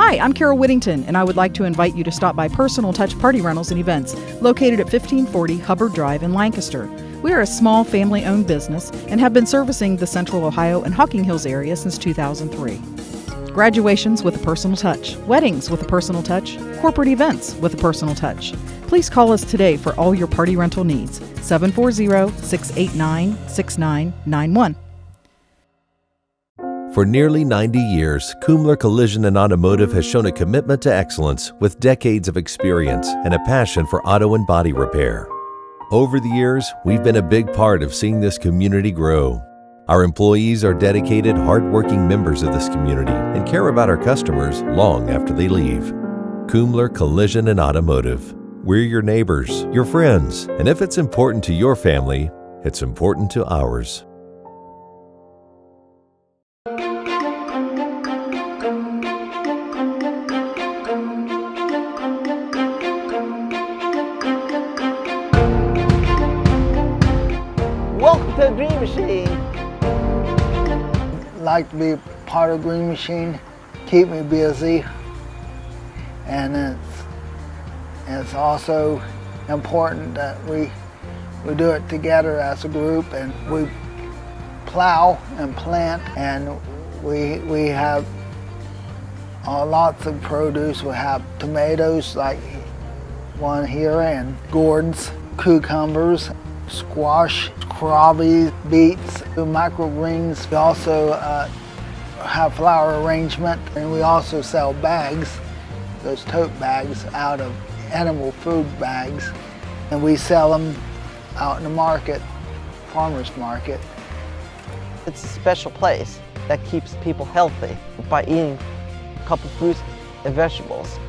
Hi, I'm Carol Whittington, and I would like to invite you to stop by Personal Touch Party Rentals and Events, located at 1540 Hubbard Drive in Lancaster. We are a small family-owned business and have been servicing the Central Ohio and Hocking Hills area since 2003. Graduations with a personal touch, weddings with a personal touch, corporate events with a personal touch. Please call us today for all your party rental needs. 740-689-6991. For nearly 90 years, Kumler Collision and Automotive has shown a commitment to excellence with decades of experience and a passion for auto and body repair. Over the years, we've been a big part of seeing this community grow. Our employees are dedicated, hardworking members of this community and care about our customers long after they leave. Kumler Collision and Automotive. We're your neighbors, your friends, and if it's important to your family, it's important to ours. Welcome to the Dream Machine. Like to be part of Dream Machine, keep me busy, and it's also important that we do it together as a group, and we plow and plant, and we have lots of produce. We have tomatoes like one here, and gourds, cucumbers, squash, crawberries, beets, microgreens. We also have flower arrangement, and we also sell bags, those tote bags out of animal food bags, and we sell them out in the market, farmers market. It's a special place that keeps people healthy by eating a couple fruits and vegetables.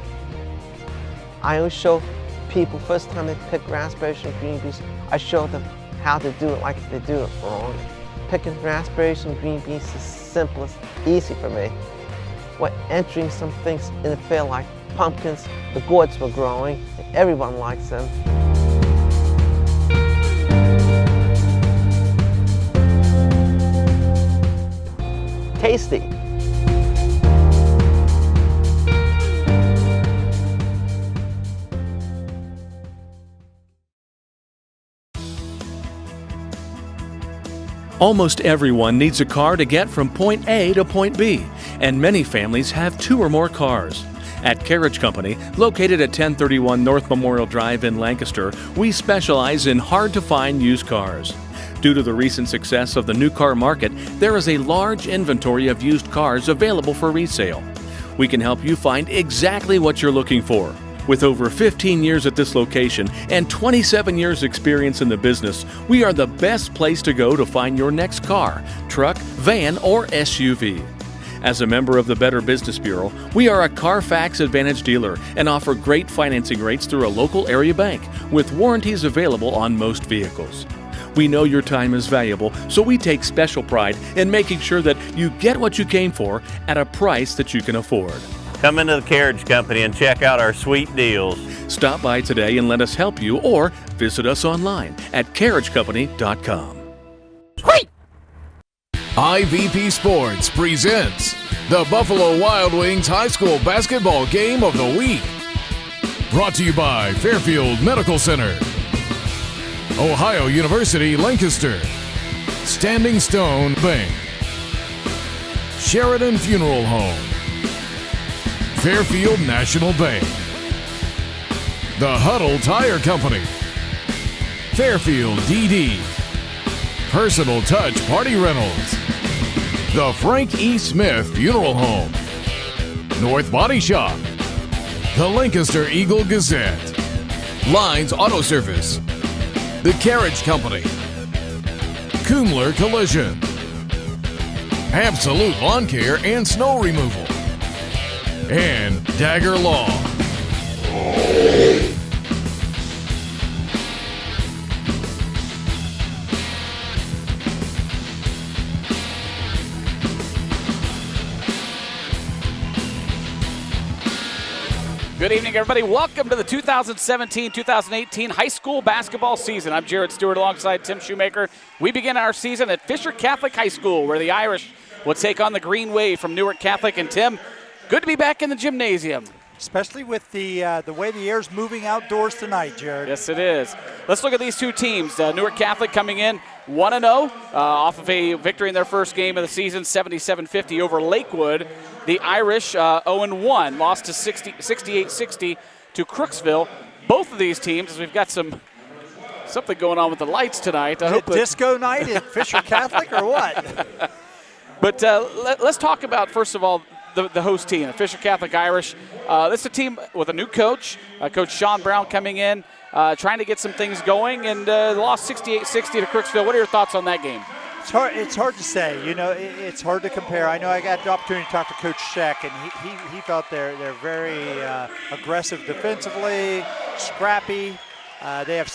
I always show people, first time they pick raspberries and green beans, I show them how to do it like they do it wrong. Picking raspberries and green beans is simplest, easy for me. We're entering some things in the field like pumpkins, the gourds were growing, and everyone likes them. Tasty. Almost everyone needs a car to get from point A to point B, and many families have 2 or more cars. At Carriage Company, located at 1031 North Memorial Drive in Lancaster, we specialize in hard-to-find used cars. Due to the recent success of the new car market, there is a large inventory of used cars available for resale. We can help you find exactly what you're looking for. With over 15 years at this location and 27 years experience in the business, we are the best place to go to find your next car, truck, van, or SUV. As a member of the Better Business Bureau, we are a Carfax Advantage dealer and offer great financing rates through a local area bank with warranties available on most vehicles. We know your time is valuable, so we take special pride in making sure that you get what you came for at a price that you can afford. Come into the Carriage Company and check out our sweet deals. Stop by today and let us help you, or visit us online at carriagecompany.com. IVP Sports presents the Buffalo Wild Wings High School Basketball Game of the Week. Brought to you by Fairfield Medical Center, Ohio University Lancaster, Standing Stone Bank, Sheridan Funeral Home, Fairfield National Bank, The Huddle Tire Company, Fairfield DD, Personal Touch Party Rentals, The Frank E. Smith Funeral Home, North Body Shop, The Lancaster Eagle Gazette, Lines Auto Service, The Carriage Company, Kumler Collision, Absolute Lawn Care and Snow Removal, and Dagger Law. Good evening, everybody. Welcome to the 2017-2018 high school basketball season. I'm Jared Stewart alongside Tim Shumaker. We begin our season at Fisher Catholic High School, where the Irish will take on the Green Wave from Newark Catholic. And Tim, Good to be back in the gymnasium. Especially with the way the air's moving outdoors tonight, Jared. Yes, it is. Let's look at these two teams. Newark Catholic coming in 1-0 off of a victory in their first game of the season, 77-50 over Lakewood. The Irish 0-1, lost to 68-60 to Crooksville. Both of these teams, as we've got something going on with the lights tonight. Is it disco night at Fisher Catholic or what? But let's talk about, first of all, the host team, the Fisher Catholic Irish. This is a team with a new coach, Coach Sean Brown coming in, trying to get some things going, and lost 68-60 to Crooksville. What are your thoughts on that game? It's hard to say. You know, it's hard to compare. I know I got the opportunity to talk to Coach Sheck, and he felt they're very aggressive defensively, scrappy. They have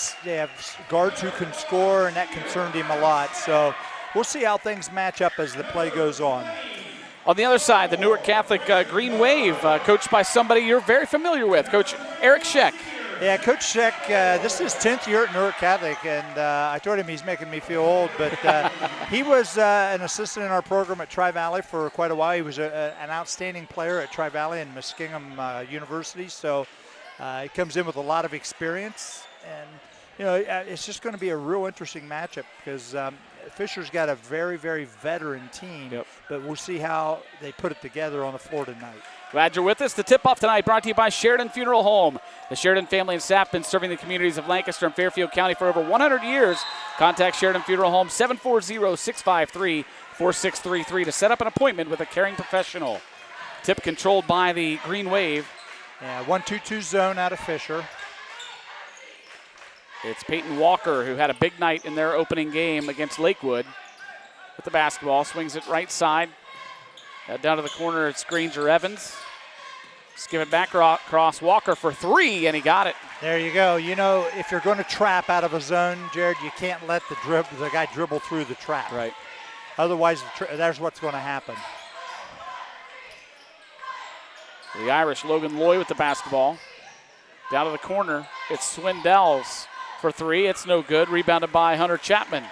guards who can score, and that concerned him a lot. So we'll see how things match up as the play goes on. On the other side, the Newark Catholic Green Wave, coached by somebody you're very familiar with, Coach Eric Sheck. Yeah, Coach Sheck, this is his 10th year at Newark Catholic, and I told him he's making me feel old, but he was an assistant in our program at Tri-Valley for quite a while. He was an outstanding player at Tri-Valley and Muskingum University, so he comes in with a lot of experience, and you know, it's just going to be a real interesting matchup because Fisher's got a very, very veteran team, but we'll see how they put it together on the floor tonight. Glad you're with us. The tip-off tonight brought to you by Sheridan Funeral Home. The Sheridan family and staff have been serving the communities of Lancaster and Fairfield County for over 100 years. Contact Sheridan Funeral Home 740-653-4633 to set up an appointment with a caring professional. Tip controlled by the Green Wave. Yeah, 1-2-2 zone out of Fisher. It's Peyton Walker, who had a big night in their opening game against Lakewood with the basketball. Swings it right side. Down to the corner, it's Granger Evans. Just give it back across Walker for three, and he got it. There you go. You know, if you're going to trap out of a zone, Jared, you can't let the guy dribble through the trap. Right. Otherwise, that's what's going to happen. The Irish, Logan Loy with the basketball. Down to the corner, it's Swindells for three. It's no good. Rebounded by Hunter Chapman.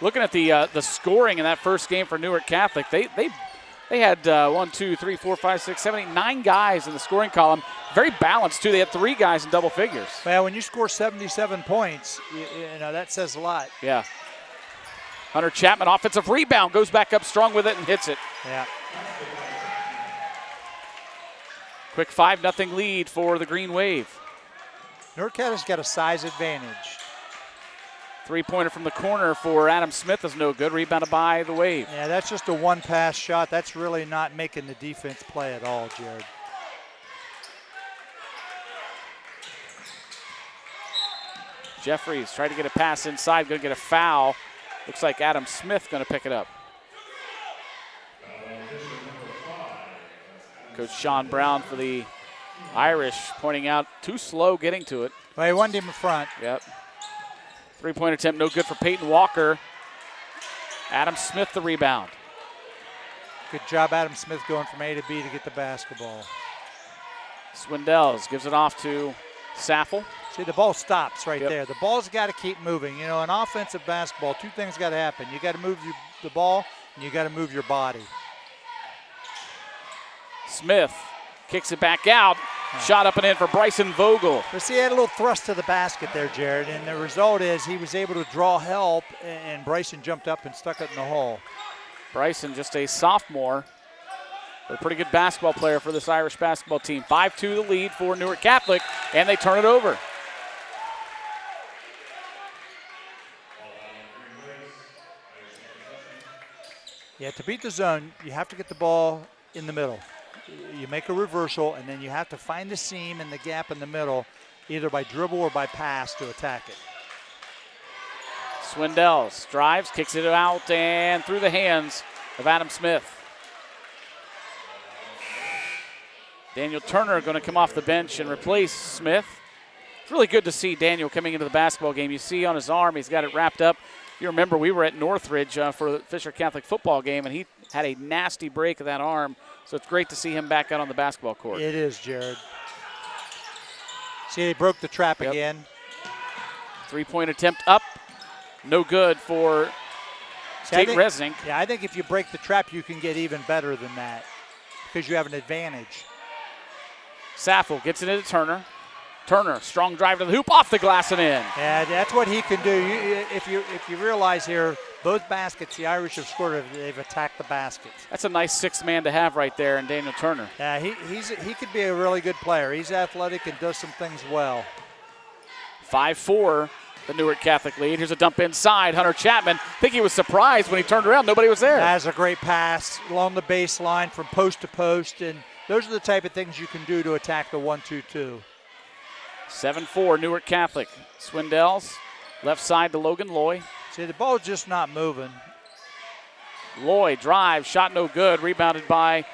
Looking at the scoring in that first game for Newark Catholic, they had 1, 2, 3, 4, 5, 6, 7, 8, 9 guys in the scoring column. Very balanced, too. They had 3 guys in double figures. Well, when you score 77 points, you know, that says a lot. Yeah. Hunter Chapman, offensive rebound, goes back up strong with it and hits it. Yeah. Quick 5-0 lead for the Green Wave. Newark Catholic's got a size advantage. Three-pointer from the corner for Adam Smith is no good. Rebounded by the Wave. Yeah, that's just a one-pass shot. That's really not making the defense play at all, Jared. Jeffries tried to get a pass inside, going to get a foul. Looks like Adam Smith going to pick it up. Coach Sean Brown for the Irish pointing out too slow getting to it. Well, he wanted him in front. Yep. Three-point attempt, no good for Peyton Walker. Adam Smith the rebound. Good job, Adam Smith, going from A to B to get the basketball. Swindells gives it off to Saffel. See, the ball stops right there. The ball's got to keep moving. You know, in offensive basketball, 2 things got to happen. You got to move the ball, and you got to move your body. Smith kicks it back out. Shot up and in for Bryson Vogel. But see, he had a little thrust to the basket there, Jared, and the result is he was able to draw help, and Bryson jumped up and stuck it in the hole. Bryson, just a sophomore, but a pretty good basketball player for this Irish basketball team. 5-2 the lead for Newark Catholic, and they turn it over. Yeah, to beat the zone, you have to get the ball in the middle. You make a reversal, and then you have to find the seam and the gap in the middle, either by dribble or by pass to attack it. Swindells drives, kicks it out, and through the hands of Adam Smith. Daniel Turner going to come off the bench and replace Smith. It's really good to see Daniel coming into the basketball game. You see on his arm, he's got it wrapped up. You remember we were at Northridge for the Fisher Catholic football game, and he had a nasty break of that arm. So it's great to see him back out on the basketball court. It is, Jared. See, they broke the trap again. Three-point attempt up. No good for Tate Resnick. Yeah, I think if you break the trap, you can get even better than that. because you have an advantage. Saffel gets it into Turner. Turner, strong drive to the hoop, off the glass and in. Yeah, that's what he can do. If you realize here, both baskets the Irish have scored, they've attacked the baskets. That's a nice sixth man to have right there in Daniel Turner. Yeah, he could be a really good player. He's athletic and does some things well. 5-4, the Newark Catholic lead. Here's a dump inside. Hunter Chapman, I think he was surprised when he turned around. Nobody was there. That's a great pass along the baseline from post to post, and those are the type of things you can do to attack the 1-2-2. 7-4, Newark Catholic. Swindells, left side to Logan Loy. See, the ball's just not moving. Loy drive, shot no good, rebounded by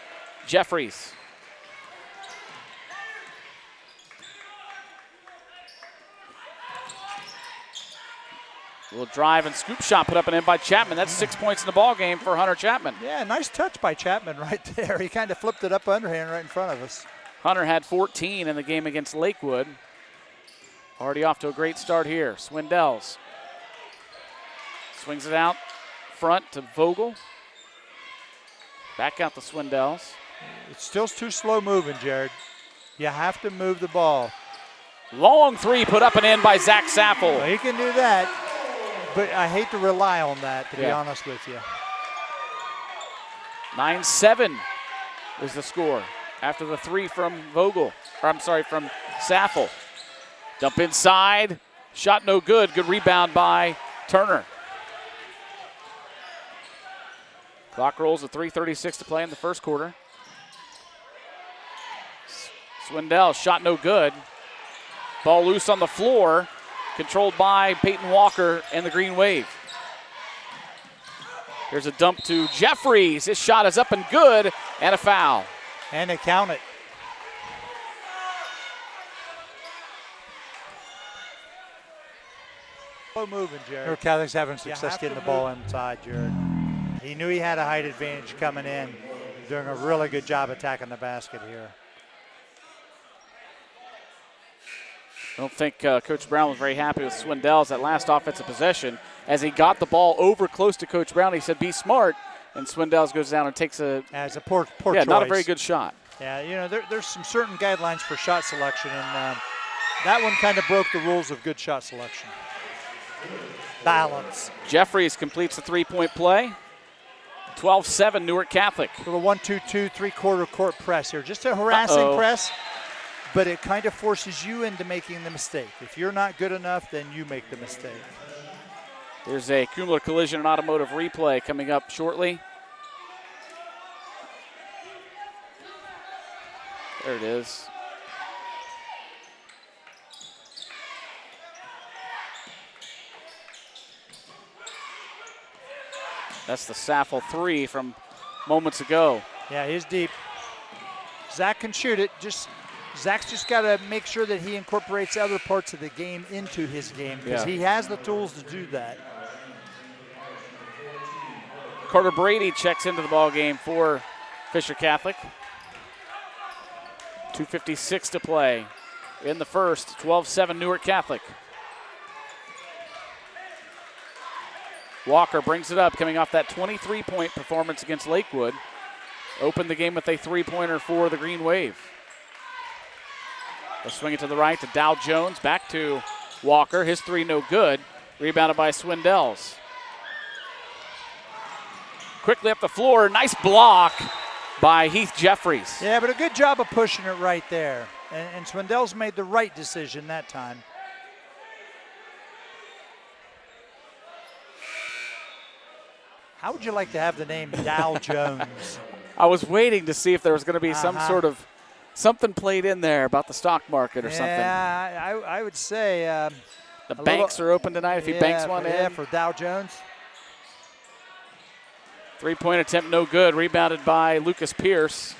Jeffries. Little drive and scoop shot put up and in by Chapman. That's 6 points in the ball game for Hunter Chapman. Yeah, nice touch by Chapman right there. He kind of flipped it up underhand right in front of us. Hunter had 14 in the game against Lakewood. Already off to a great start here. Swindells swings it out front to Vogel. Back out to Swindells. It's still too slow moving, Jared. You have to move the ball. Long three put up and in by Zach Saffel. Well, he can do that, but I hate to rely on that, to be honest with you. 9-7 is the score after the three from Vogel, or I'm sorry, from Saffel. Dump inside, shot no good. Good rebound by Turner. Clock rolls at 3:36 to play in the first quarter. Swindell, shot no good. Ball loose on the floor, controlled by Peyton Walker and the Green Wave. There's a dump to Jeffries. His shot is up and good, and a foul. And they count it. Slow moving, Jared. Newark Catholic's having success getting the ball inside, Jared. He knew he had a height advantage coming in, doing a really good job attacking the basket here. I don't think Coach Brown was very happy with Swindell's that last offensive possession. As he got the ball over close to Coach Brown, he said, be smart. And Swindell's goes down and takes a poor choice. Not a very good shot. Yeah, you know, there's some certain guidelines for shot selection, and that one kind of broke the rules of good shot selection. Balance. Jeffries completes the three-point play. 12-7 Newark Catholic. A little 1-2-2, three-quarter court press here. Just a harassing press, but it kind of forces you into making the mistake. If you're not good enough, then you make the mistake. There's a Kumler Collision and Automotive replay coming up shortly. There it is. That's the Saffel three from moments ago. Yeah, he's deep. Zach can shoot it. Zach's just got to make sure that he incorporates other parts of the game into his game, because he has the tools to do that. Carter Brady checks into the ball game for Fisher Catholic. 2:56 to play in the first. 12-7 Newark Catholic. Walker brings it up, coming off that 23-point performance against Lakewood. Opened the game with a three-pointer for the Green Wave. They'll swing it to the right to Dow Jones. Back to Walker. His three no good. Rebounded by Swindells. Quickly up the floor. Nice block by Heath Jeffries. Yeah, but a good job of pushing it right there. And Swindells made the right decision that time. How would you like to have the name Dow Jones? I was waiting to see if there was going to be some sort of something played in there about the stock market or something. Yeah, I would say. The banks are open tonight if he banks one in. Yeah, for Dow Jones. Three-point attempt no good. Rebounded by Lucas Pierce.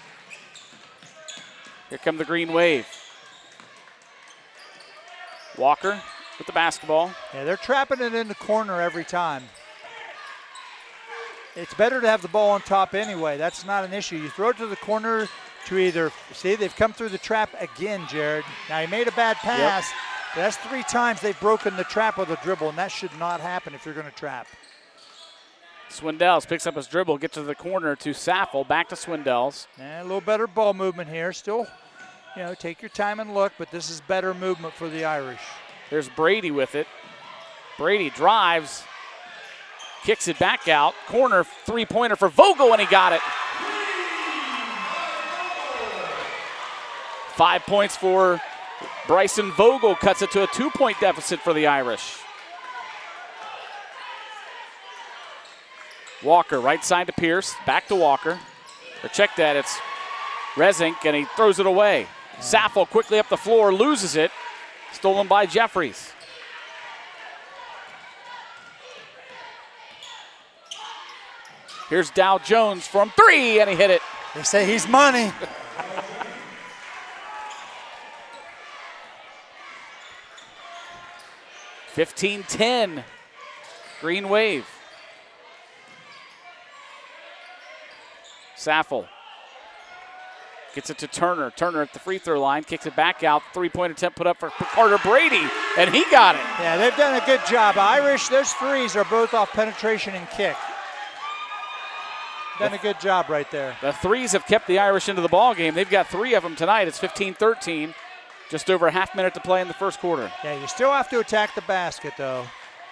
Here come the Green Wave. Walker with the basketball. Yeah, they're trapping it in the corner every time. It's better to have the ball on top anyway. That's not an issue. You throw it to the corner to either, see, they've come through the trap again, Jared. Now, he made a bad pass, but that's 3 times they've broken the trap with a dribble, and that should not happen if you're going to trap. Swindells picks up his dribble, gets to the corner to Saffel, back to Swindells. And a little better ball movement here. Still, take your time and look, but this is better movement for the Irish. There's Brady with it. Brady drives, kicks it back out. Corner three-pointer for Vogel, and he got it. 5 points for Bryson Vogel, cuts it to a 2-point deficit for the Irish. Walker, right side to Pierce, back to Walker. Or check that, it's Rezink, and he throws it away. Saffel quickly up the floor, loses it. Stolen by Jeffries. Here's Dow Jones from 3, and he hit it. They say he's money. (15-10), Green Wave. Saffel gets it to Turner. Turner at the free throw line, kicks it back out. 3-point attempt put up for Carter Brady, and he got it. Yeah, they've done a good job. Irish, those threes are both off penetration and kick. Done a good job right there. The threes have kept the Irish into the ball game. They've got 3 of them tonight. It's 15-13. Just over a half minute to play in the first quarter. Yeah, you still have to attack the basket, though,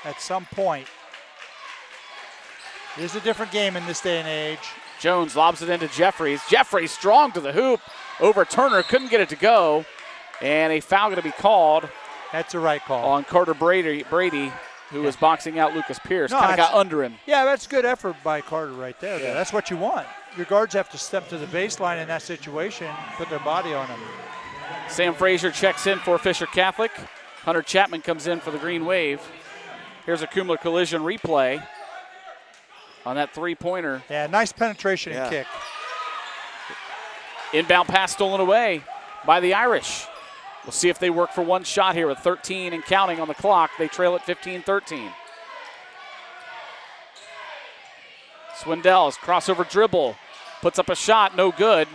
at some point. It is a different game in this day and age. Jones lobs it into Jeffries. Jeffries strong to the hoop. Over Turner, couldn't get it to go. And a foul going to be called. That's the right call. On Carter Brady who was boxing out Lucas Pierce. Kind of got under him. Yeah, that's good effort by Carter right there. Yeah. That's what you want. Your guards have to step to the baseline in that situation, put their body on them. Sam Frazier checks in for Fisher Catholic. Hunter Chapman comes in for the Green Wave. Here's a Kumler collision replay on that three-pointer. Yeah, nice penetration and kick. Inbound pass stolen away by the Irish. We'll see if they work for one shot here with 13 and counting on the clock. They trail at 15-13. Swindells, crossover dribble, puts up a shot, no good.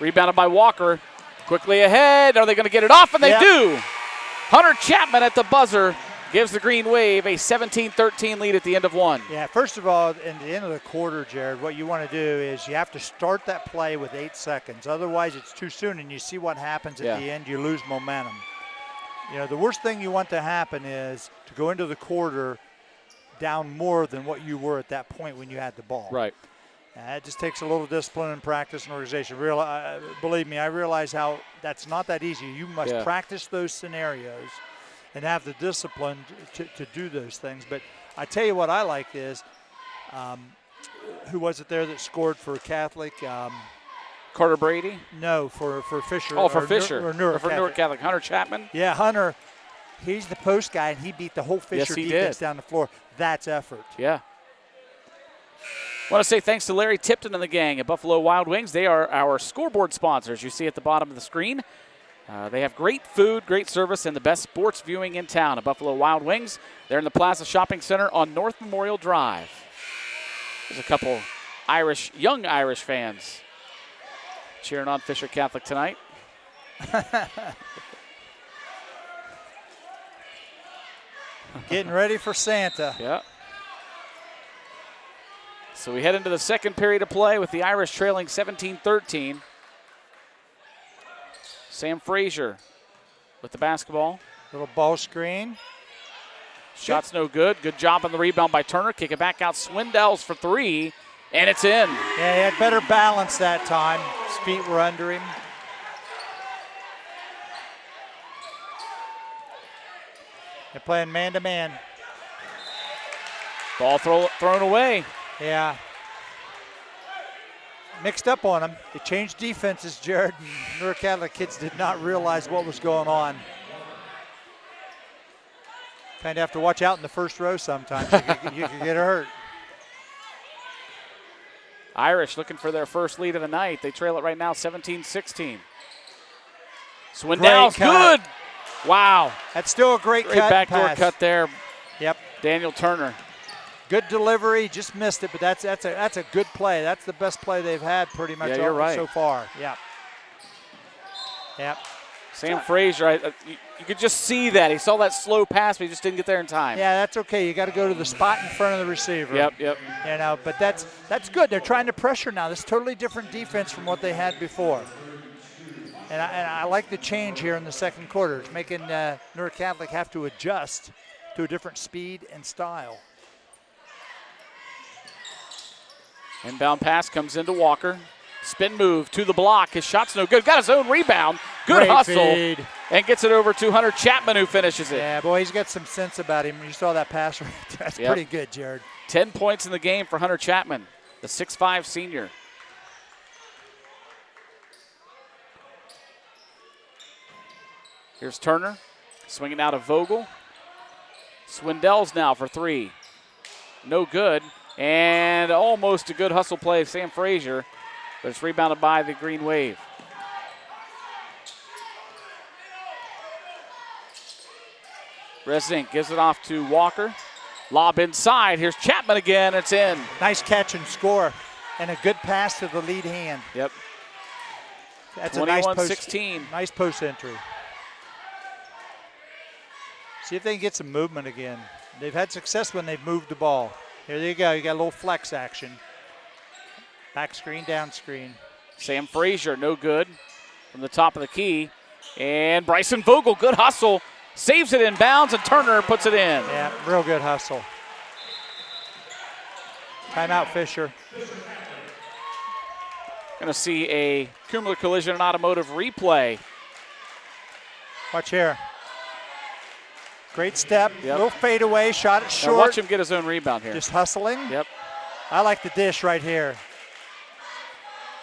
Rebounded by Walker. Quickly ahead. Are they going to get it off? And they do. Hunter Chapman at the buzzer gives the Green Wave a 17-13 lead at the end of one. Yeah, first of all, in the end of the quarter, Jared, what you want to do is you have to start that play with 8 seconds. Otherwise, it's too soon, and you see what happens at the end. You lose momentum. The worst thing you want to happen is to go into the quarter down more than what you were at that point when you had the ball. Right. It just takes a little discipline and practice and organization. Believe me, I realize how that's not that easy. You must practice those scenarios and have the discipline to do those things. But I tell you what I like is, who was it there that scored for Catholic? Carter Brady? No, for Fisher. Oh, for Fisher. Or Newark for Newark Catholic. Hunter Chapman? Yeah, Hunter. He's the post guy, and he beat the whole Fisher defense down the floor. That's effort. Yeah. I want to say thanks to Larry Tipton and the gang at Buffalo Wild Wings. They are our scoreboard sponsors. You see at the bottom of the screen. They have great food, great service, and the best sports viewing in town at Buffalo Wild Wings. They're in the Plaza Shopping Center on North Memorial Drive. There's a couple young Irish fans cheering on Fisher Catholic tonight. Getting ready for Santa. Yeah. So we head into the second period of play with the Irish trailing 17-13. Sam Frazier with the basketball. Little ball screen. Shot's no good. Good job on the rebound by Turner. Kick it back out. Swindells for 3, and it's in. Yeah, he had better balance that time. His feet were under him. They're playing man-to-man. Ball thrown away. Yeah. Mixed up on them. They changed defenses, Jared. Newark Catholic kids did not realize what was going on. Kind of have to watch out in the first row sometimes. You can get hurt. Irish looking for their first lead of the night. They trail it right now 17-16. Swindells, good. Wow. That's still a great cut. Backdoor cut there. Yep. Daniel Turner. Good delivery, just missed it, but that's a good play. That's the best play they've had pretty much so far. Yeah. Yep. Sam Frazier, you could just see that. He saw that slow pass, but he just didn't get there in time. Yeah, that's okay. You got to go to the spot in front of the receiver. Yep. You know, but that's good. They're trying to pressure now. This is totally different defense from what they had before. And I like the change here in the second quarter. It's making Newark Catholic have to adjust to a different speed and style. Inbound pass comes into Walker. Spin move to the block. His shot's no good. Got his own rebound. Good Great hustle. feed. And gets it over to Hunter Chapman, who finishes it. Yeah, boy, he's got some sense about him. You saw that pass right there. That's pretty good, Jared. 10 points in the game for Hunter Chapman, the 6'5 senior. Here's Turner, swinging out of Vogel. Swindell's now for three. No good. And almost a good hustle play, Sam Frazier, but it's rebounded by the Green Wave. Resink gives it off to Walker. Lob inside. Here's Chapman again. It's in. Nice catch and score. And a good pass to the lead hand. Yep. That's a nice post, 21-16. Nice post entry. See if they can get some movement again. They've had success when they've moved the ball. Here you go. You got a little flex action. Back screen, down screen. Sam Frazier, no good from the top of the key. And Bryson Vogel, good hustle. Saves it in bounds, and Turner puts it in. Yeah, real good hustle. Timeout, Fisher. Going to see a Kumler Collision and Automotive replay. Watch here. Great step, Yep. little fadeaway, shot it Now short. watch him get his own rebound here. Just hustling. Yep. I like the dish right here.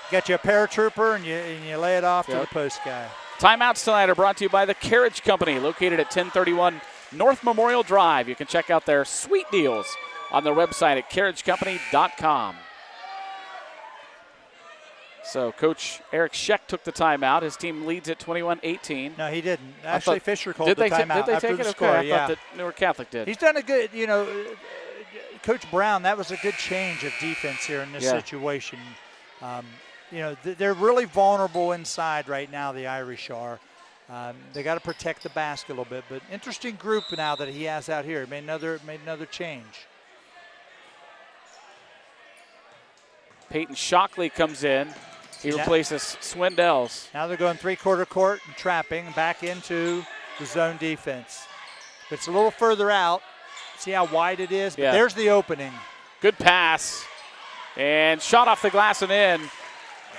Get you a paratrooper and you lay it off to the post guy. Timeouts tonight are brought to you by the Carriage Company, located at 1031 North Memorial Drive. You can check out their sweet deals on their website at carriagecompany.com. So Coach Eric Scheck took the timeout. His team leads at 21-18. No, he didn't. Actually, Fisher called the timeout Did they after take the it? score. Okay, I yeah. thought that Newark Catholic did. He's done a good, Coach Brown, that was a good change of defense here in this situation. They're really vulnerable inside right now, the Irish are. They got to protect the basket a little bit, but interesting group now that he has out here. Made another change. Peyton Shockley comes in. He replaces Swindells. Now they're going three-quarter court and trapping back into the zone defense. It's a little further out. See how wide it is? But there's the opening. Good pass. And shot off the glass and in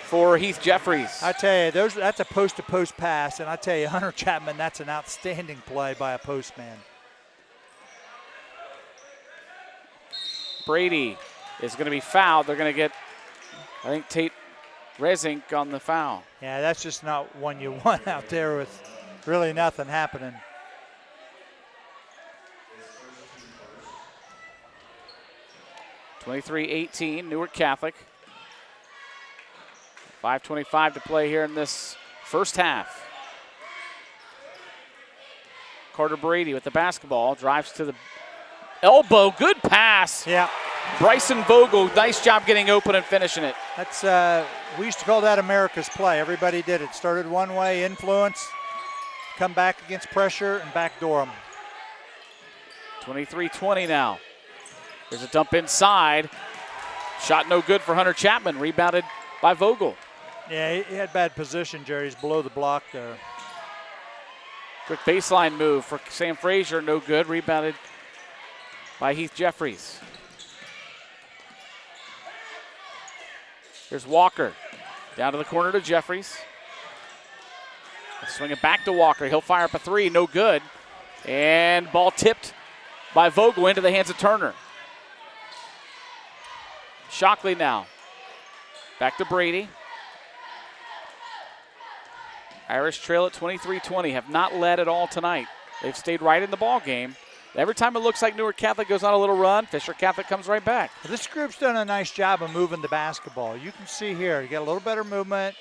for Heath Jeffries. I tell you, that's a post-to-post pass. And I tell you, Hunter Chapman, that's an outstanding play by a postman. Brady is going to be fouled. They're going to get, I think, Tate Resink on the foul. Yeah, that's just not one you want out there with really nothing happening. (23-18) Newark Catholic. 5:25 to play here in this first half. Carter Brady with the basketball, drives to the elbow. Good pass. Yeah. Bryson Vogel, nice job getting open and finishing it. That's we used to call that America's play. Everybody did it. Started one way, influence, come back against pressure, and backdoor them. 23-20 now. There's a dump inside. Shot no good for Hunter Chapman. Rebounded by Vogel. Yeah, he had bad position, Jerry. He's below the block there. Quick baseline move for Sam Frazier. No good. Rebounded by Heath Jeffries. Here's Walker. Down to the corner to Jeffries. Swing it back to Walker. He'll fire up a three. No good. And ball tipped by Vogel into the hands of Turner. Shockley now. Back to Brady. Irish trail at 23-20. Have not led at all tonight. They've stayed right in the ball game. Every time it looks like Newark Catholic goes on a little run, Fisher Catholic comes right back. This group's done a nice job of moving the basketball. You can see here, you got a little better movement.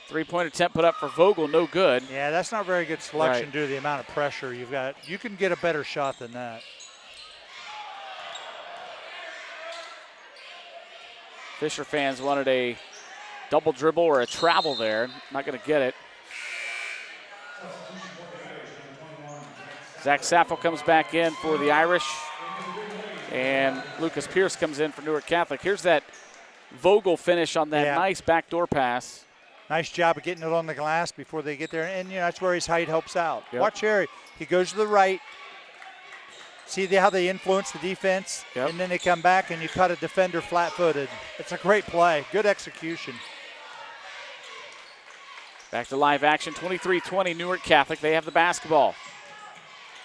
Three-point attempt put up for Vogel, no good. Yeah, that's not very good selection due to the amount of pressure you've got. You can get a better shot than that. Fisher fans wanted a double dribble or a travel there. Not going to get it. Zach Sappel comes back in for the Irish. And Lucas Pierce comes in for Newark Catholic. Here's that Vogel finish on that nice backdoor pass. Nice job of getting it on the glass before they get there. And, that's where his height helps out. Yep. Watch here. He goes to the right. See how they influence the defense? Yep. And then they come back and you cut a defender flat-footed. It's a great play. Good execution. Back to live action, 23-20 Newark Catholic. They have the basketball.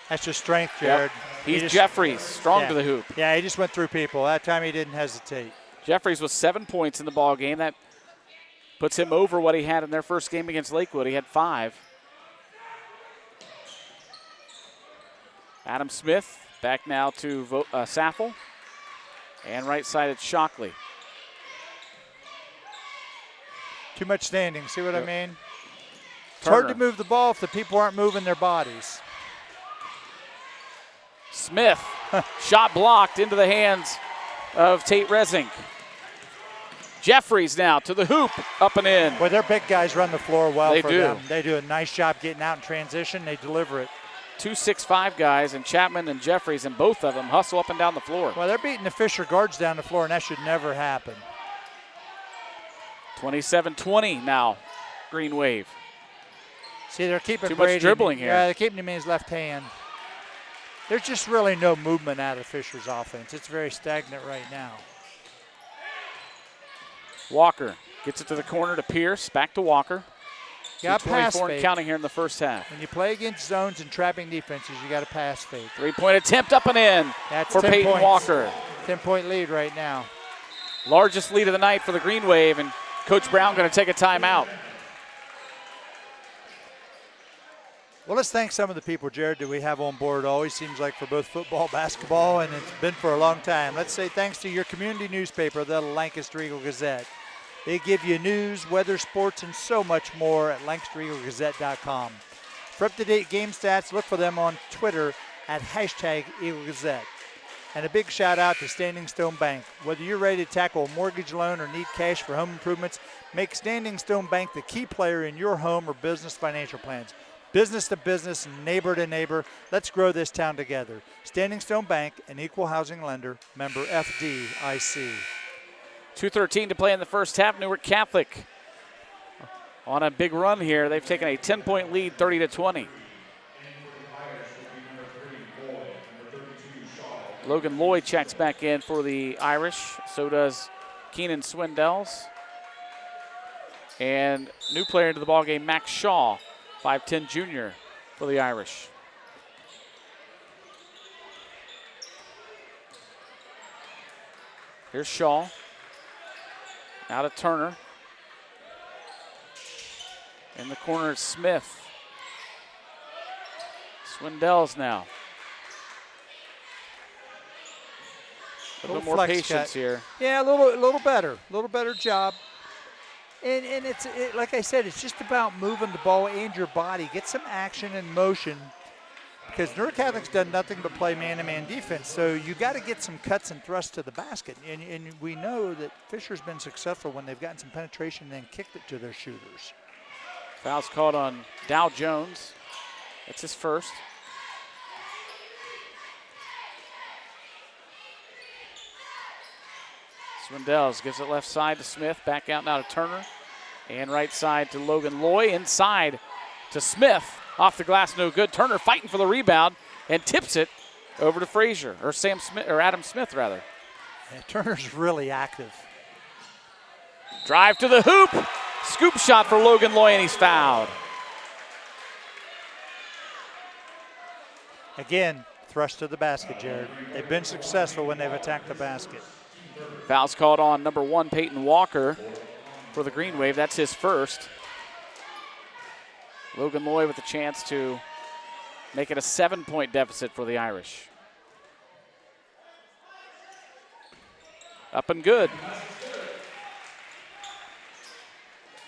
That's just strength, Jared. Yep. He's Jeffries, strong to the hoop. Yeah, he just went through people. That time he didn't hesitate. Jeffries was 7 points in the ball game. That puts him over what he had in their first game against Lakewood. He had 5. Adam Smith back now to Saffel. And right side it's Shockley. Too much standing, see what I mean? It's hard to move the ball if the people aren't moving their bodies. Smith, shot blocked into the hands of Tate Resink. Jeffries now to the hoop, up and in. Well, their big guys run the floor well they for do. them. They do a nice job getting out in transition. They deliver it. 2 6'5" guys, and Chapman and Jeffries, and both of them hustle up and down the floor. Well, they're beating the Fisher guards down the floor, and that should never happen. 27-20 now, Green Wave. See, they're keeping Too Brady much dribbling here. Yeah, they're keeping him in his left hand. There's just really no movement out of Fisher's offense. It's very stagnant right now. Walker gets it to the corner to Pierce, back to Walker. Got pass 24 fake. and counting here in the first half. When you play against zones and trapping defenses, you got to pass fake. 3-point attempt up and in for Peyton points. Walker. 10-point lead right now. Largest lead of the night for the Green Wave, and Coach Brown going to take a timeout. Well, let's thank some of the people, Jared, that we have on board. Always seems like for both football, basketball, and it's been for a long time. Let's say thanks to your community newspaper, the Lancaster Eagle Gazette. They give you news, weather, sports, and so much more at LancasterEagleGazette.com. For up-to-date game stats, look for them on Twitter at #EagleGazette. And a big shout-out to Standing Stone Bank. Whether you're ready to tackle a mortgage loan or need cash for home improvements, make Standing Stone Bank the key player in your home or business financial plans. Business to business, neighbor to neighbor, let's grow this town together. Standing Stone Bank, an equal housing lender, member FDIC. 2:13 to play in the first half. Newark Catholic on a big run here. They've taken a 10-point lead, 30-20. Logan Lloyd checks back in for the Irish. So does Keenan Swindells. And new player into the ballgame, Max Shaw, 5'10" junior for the Irish. Here's Shaw. Out of Turner. In the corner, it's Smith. Swindells now. A little more patience here. Yeah, a little better job. And like I said, it's just about moving the ball and your body. Get some action and motion, because Newark Catholic's done nothing but play man-to-man defense. So you got to get some cuts and thrusts to the basket. And we know that Fisher's been successful when they've gotten some penetration and then kicked it to their shooters. Foul's called on Dow Jones. That's his first. Swindells gives it left side to Smith. Back out now to Turner. And right side to Logan Loy. Inside to Smith. Off the glass, no good. Turner fighting for the rebound and tips it over to Frazier, or Adam Smith rather. Yeah, Turner's really active. Drive to the hoop. Scoop shot for Logan Loy, and he's fouled. Again, thrust to the basket, Jared. They've been successful when they've attacked the basket. Foul's called on number 1, Peyton Walker, for the Green Wave. That's his first. Logan Loy with a chance to make it a 7-point deficit for the Irish. Up and good.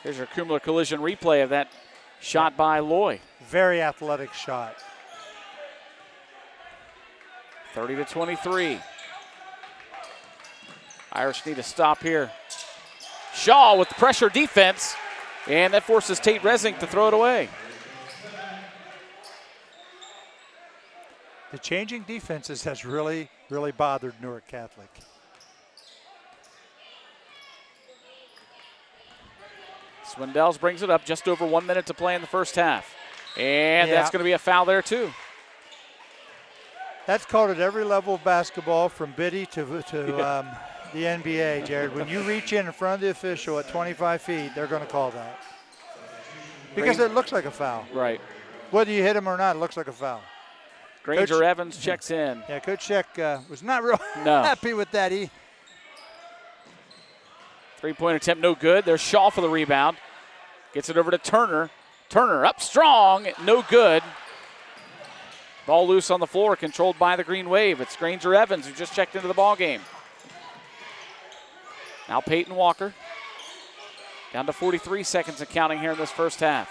Here's your Kumler collision replay of that shot by Loy. Very athletic shot. 30-23. Irish need to stop here. Shaw with pressure defense, and that forces Tate Resink to throw it away. The changing defenses has really, really bothered Newark Catholic. Swindells brings it up, just over 1 minute to play in the first half. And that's going to be a foul there too. That's called at every level of basketball, from biddy to the NBA, Jared. When you reach in front of the official at 25 feet, they're going to call that. Because it looks like a foul. Right. Whether you hit him or not, it looks like a foul. Granger Coach Evans checks in. Yeah, Coach Sheck was not real happy with that. Three-point attempt, no good. There's Shaw for the rebound. Gets it over to Turner. Turner up strong, no good. Ball loose on the floor, controlled by the Green Wave. It's Granger Evans who just checked into the ball game. Now Peyton Walker. Down to 43 seconds and counting here in this first half.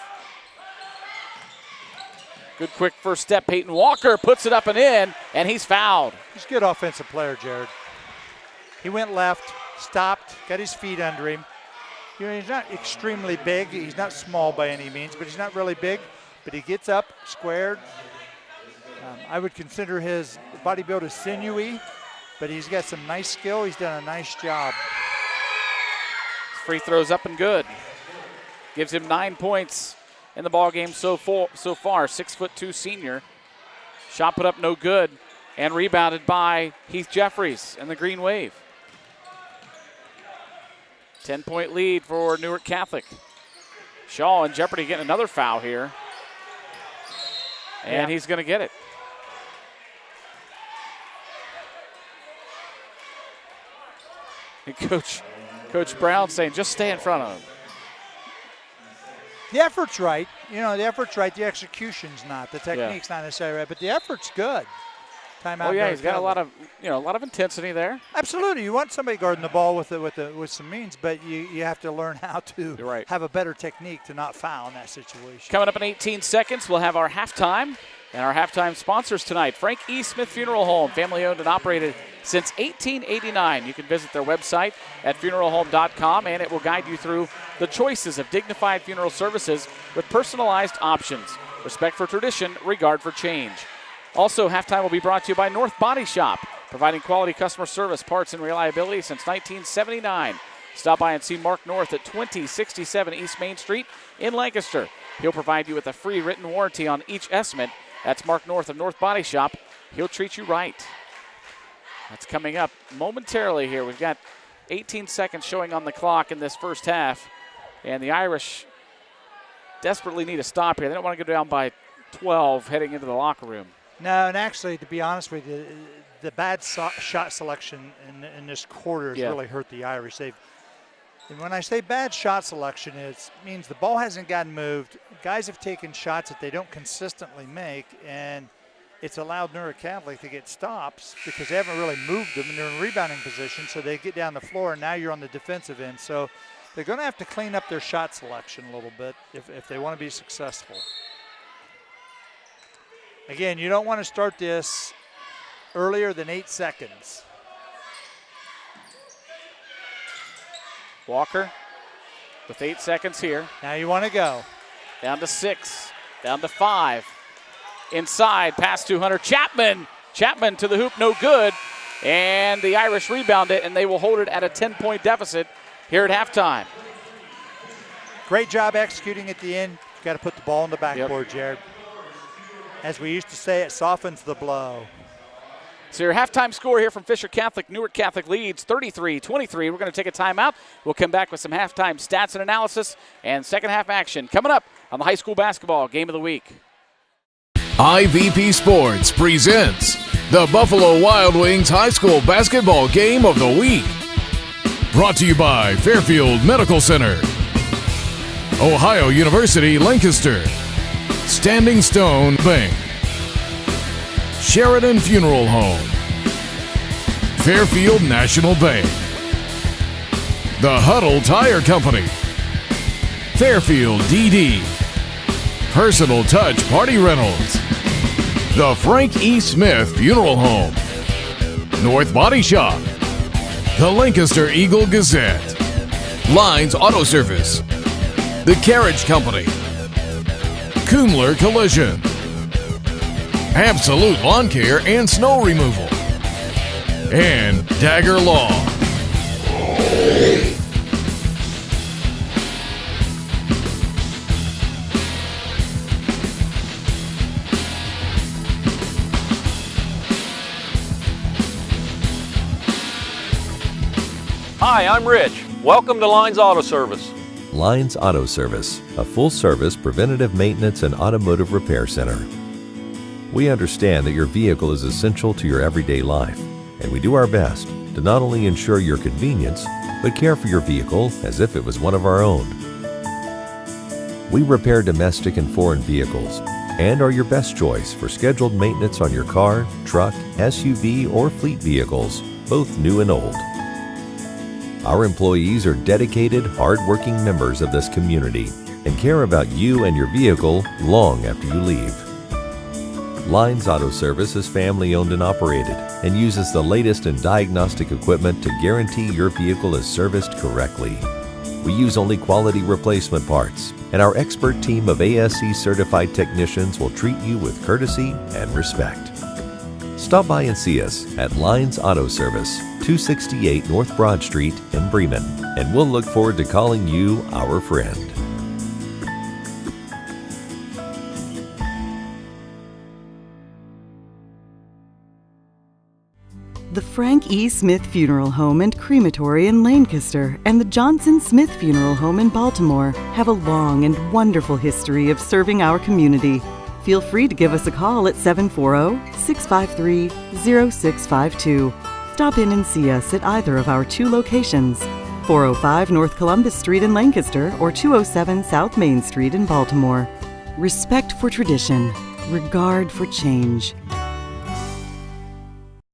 Good quick first step. Peyton Walker puts it up and in, and he's fouled. He's a good offensive player, Jared. He went left, stopped, got his feet under him. You know, he's not extremely big. He's not small by any means, but he's not really big. But he gets up, squared. I would consider his body build as sinewy, but he's got some nice skill. He's done a nice job. Free throws up and good. Gives him 9 points in the ball game so far. 6'2" senior. Shot put up no good, and rebounded by Heath Jeffries and the Green Wave. 10-point lead for Newark Catholic. Shaw in jeopardy getting another foul here. And he's going to get it. And Coach Brown saying, just stay in front of him. The effort's right. You know, the effort's right. The execution's not. The technique's not necessarily right, but the effort's good. Timeout. Oh yeah, he's got a lot of intensity there. Absolutely, you want somebody guarding the ball with some means, but you have to learn how to have a better technique to not foul in that situation. Coming up in 18 seconds, we'll have our halftime, and our halftime sponsors tonight: Frank E. Smith Funeral Home, family owned and operated since 1889. You can visit their website at funeralhome.com, and it will guide you through the choices of dignified funeral services with personalized options, respect for tradition, regard for change. Also, halftime will be brought to you by North Body Shop, providing quality customer service, parts, and reliability since 1979. Stop by and see Mark North at 2067 East Main Street in Lancaster. He'll provide you with a free written warranty on each estimate. That's Mark North of North Body Shop. He'll treat you right. That's coming up momentarily here. We've got 18 seconds showing on the clock in this first half, and the Irish desperately need a stop here. They don't want to go down by 12 heading into the locker room. No, and actually, to be honest with you, the bad shot selection in this quarter has really hurt the Irish. And when I say bad shot selection, it means the ball hasn't gotten moved. Guys have taken shots that they don't consistently make, and it's allowed Newark Catholic to get stops because they haven't really moved them, and they're in rebounding position, so they get down the floor, and now you're on the defensive end. So they're going to have to clean up their shot selection a little bit if they want to be successful. Again, you don't want to start this earlier than 8 seconds. Walker with 8 seconds here. Now you want to go. Down to 6, down to 5. Inside, pass to Hunter Chapman. Chapman to the hoop, no good. And the Irish rebound it, and they will hold it at a 10-point deficit here at halftime. Great job executing at the end. You've got to put the ball on the backboard, Jared. As we used to say, it softens the blow. So your halftime score here from Fisher Catholic. Newark Catholic leads 33-23. We're going to take a timeout. We'll come back with some halftime stats and analysis and second half action coming up on the high school basketball game of the week. IVP Sports presents the Buffalo Wild Wings High School Basketball Game of the Week. Brought to you by Fairfield Medical Center, Ohio University Lancaster, Standing Stone Bank, Sheridan Funeral Home, Fairfield National Bank, The Huddle Tire Company, Fairfield DD, Personal Touch Party Rentals, The Frank E. Smith Funeral Home, North Body Shop, The Lancaster Eagle Gazette, Lines Auto Service, The Carriage Company, Kumler Collision, absolute lawn care and snow removal, and Dagger Law. Hi, I'm Rich. Welcome to Lines Auto Service. Lines Auto Service, a full-service preventative maintenance and automotive repair center. We understand that your vehicle is essential to your everyday life, and we do our best to not only ensure your convenience, but care for your vehicle as if it was one of our own. We repair domestic and foreign vehicles and are your best choice for scheduled maintenance on your car, truck, SUV, or fleet vehicles, both new and old. Our employees are dedicated, hard-working members of this community and care about you and your vehicle long after you leave. Lines Auto Service is family-owned and operated and uses the latest in diagnostic equipment to guarantee your vehicle is serviced correctly. We use only quality replacement parts, and our expert team of ASE-certified technicians will treat you with courtesy and respect. Stop by and see us at Lines Auto Service, 268 North Broad Street in Bremen, and we'll look forward to calling you our friend. The Frank E. Smith Funeral Home and Crematory in Lancaster and the Johnson Smith Funeral Home in Baltimore have a long and wonderful history of serving our community. Feel free to give us a call at 740-653-0652. Stop in and see us at either of our two locations, 405 North Columbus Street in Lancaster or 207 South Main Street in Baltimore. Respect for tradition, regard for change.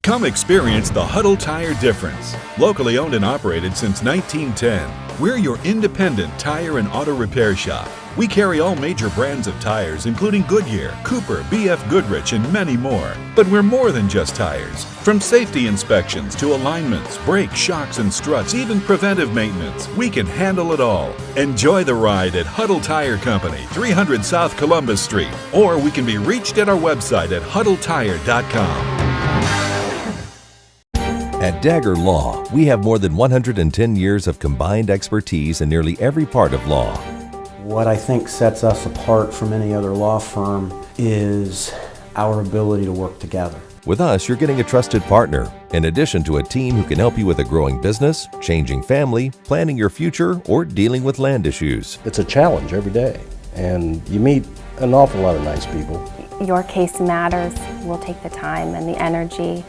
Come experience the Huddle Tire difference. Locally owned and operated since 1910, we're your independent tire and auto repair shop. We carry all major brands of tires, including Goodyear, Cooper, BF Goodrich, and many more. But we're more than just tires. From safety inspections to alignments, brakes, shocks, and struts, even preventive maintenance, we can handle it all. Enjoy the ride at Huddle Tire Company, 300 South Columbus Street, or we can be reached at our website at huddletire.com. At Dagger Law, we have more than 110 years of combined expertise in nearly every part of law. What I think sets us apart from any other law firm is our ability to work together. With us, you're getting a trusted partner, in addition to a team who can help you with a growing business, changing family, planning your future, or dealing with land issues. It's a challenge every day, and you meet an awful lot of nice people. Your case matters. We'll take the time and the energy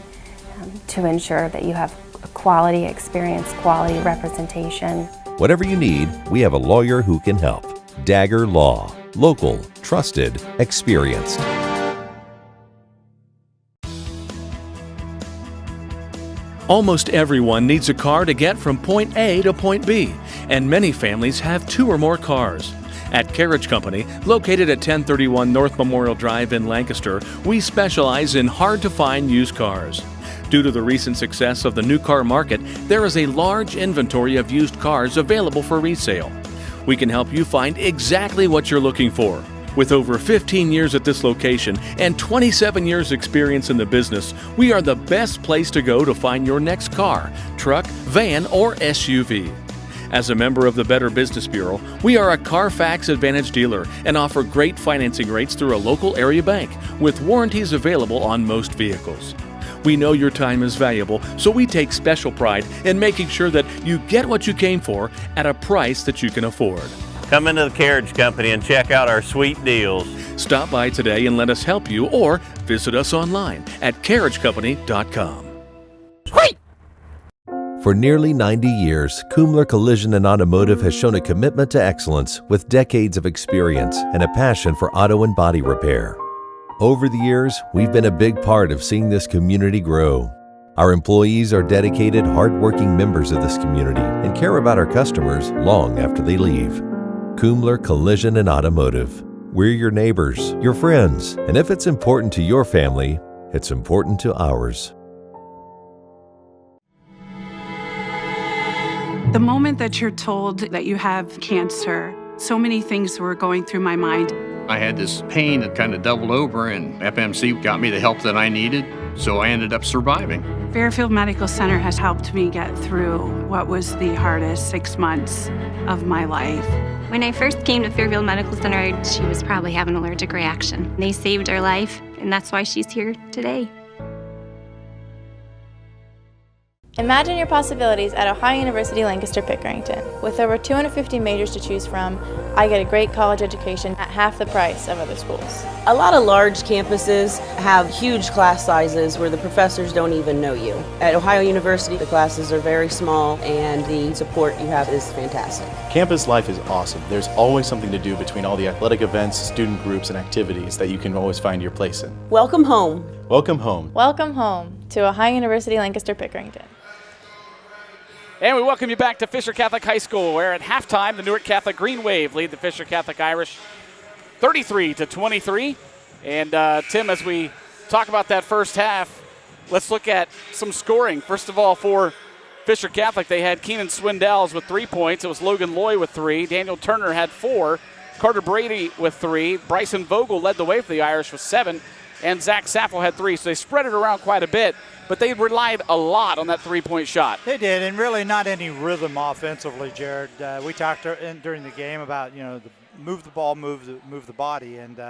to ensure that you have a quality experience, quality representation. Whatever you need, we have a lawyer who can help. Dagger Law. Local, trusted, experienced. Almost everyone needs a car to get from point A to point B, and many families have 2 or more cars. At Carriage Company, located at 1031 North Memorial Drive in Lancaster, we specialize in hard-to-find used cars. Due to the recent success of the new car market, there is a large inventory of used cars available for resale. We can help you find exactly what you're looking for. With over 15 years at this location and 27 years experience in the business, we are the best place to go to find your next car, truck, van, or SUV. As a member of the Better Business Bureau, we are a Carfax Advantage dealer and offer great financing rates through a local area bank with warranties available on most vehicles. We know your time is valuable, so we take special pride in making sure that you get what you came for at a price that you can afford. Come into the Carriage Company and check out our sweet deals. Stop by today and let us help you, or visit us online at carriagecompany.com. For nearly 90 years, Kumler Collision and Automotive has shown a commitment to excellence with decades of experience and a passion for auto and body repair. Over the years, we've been a big part of seeing this community grow. Our employees are dedicated, hardworking members of this community and care about our customers long after they leave. Kumler Collision and Automotive. We're your neighbors, your friends, and if it's important to your family, it's important to ours. The moment that you're told that you have cancer, So many things were going through my mind. I had this pain that kind of doubled over, and FMC got me the help that I needed, so I ended up surviving. Fairfield Medical Center has helped me get through what was the hardest 6 months of my life. When I first came to Fairfield Medical Center, she was probably having an allergic reaction. They saved her life, and that's why she's here today. Imagine your possibilities at Ohio University Lancaster-Pickerington. With over 250 majors to choose from, I get a great college education at half the price of other schools. A lot of large campuses have huge class sizes where the professors don't even know you. At Ohio University, the classes are very small and the support you have is fantastic. Campus life is awesome. There's always something to do between all the athletic events, student groups, and activities that you can always find your place in. Welcome home. Welcome home. Welcome home to Ohio University Lancaster-Pickerington. And we welcome you back to Fisher Catholic High School, where at halftime, the Newark Catholic Green Wave lead the Fisher Catholic Irish 33-23. And Tim, as we talk about that first half, let's look at some scoring. First of all, for Fisher Catholic, they had Keenan Swindells with 3 points. It was Logan Loy with 3. Daniel Turner had 4. Carter Brady with 3. Bryson Vogel led the way for the Irish with 7. And Zach Sappel had 3. So they spread it around quite a bit. But they relied a lot on that three-point shot. They did, and really not any rhythm offensively, Jared. We talked during the game about, move the ball, move the body, and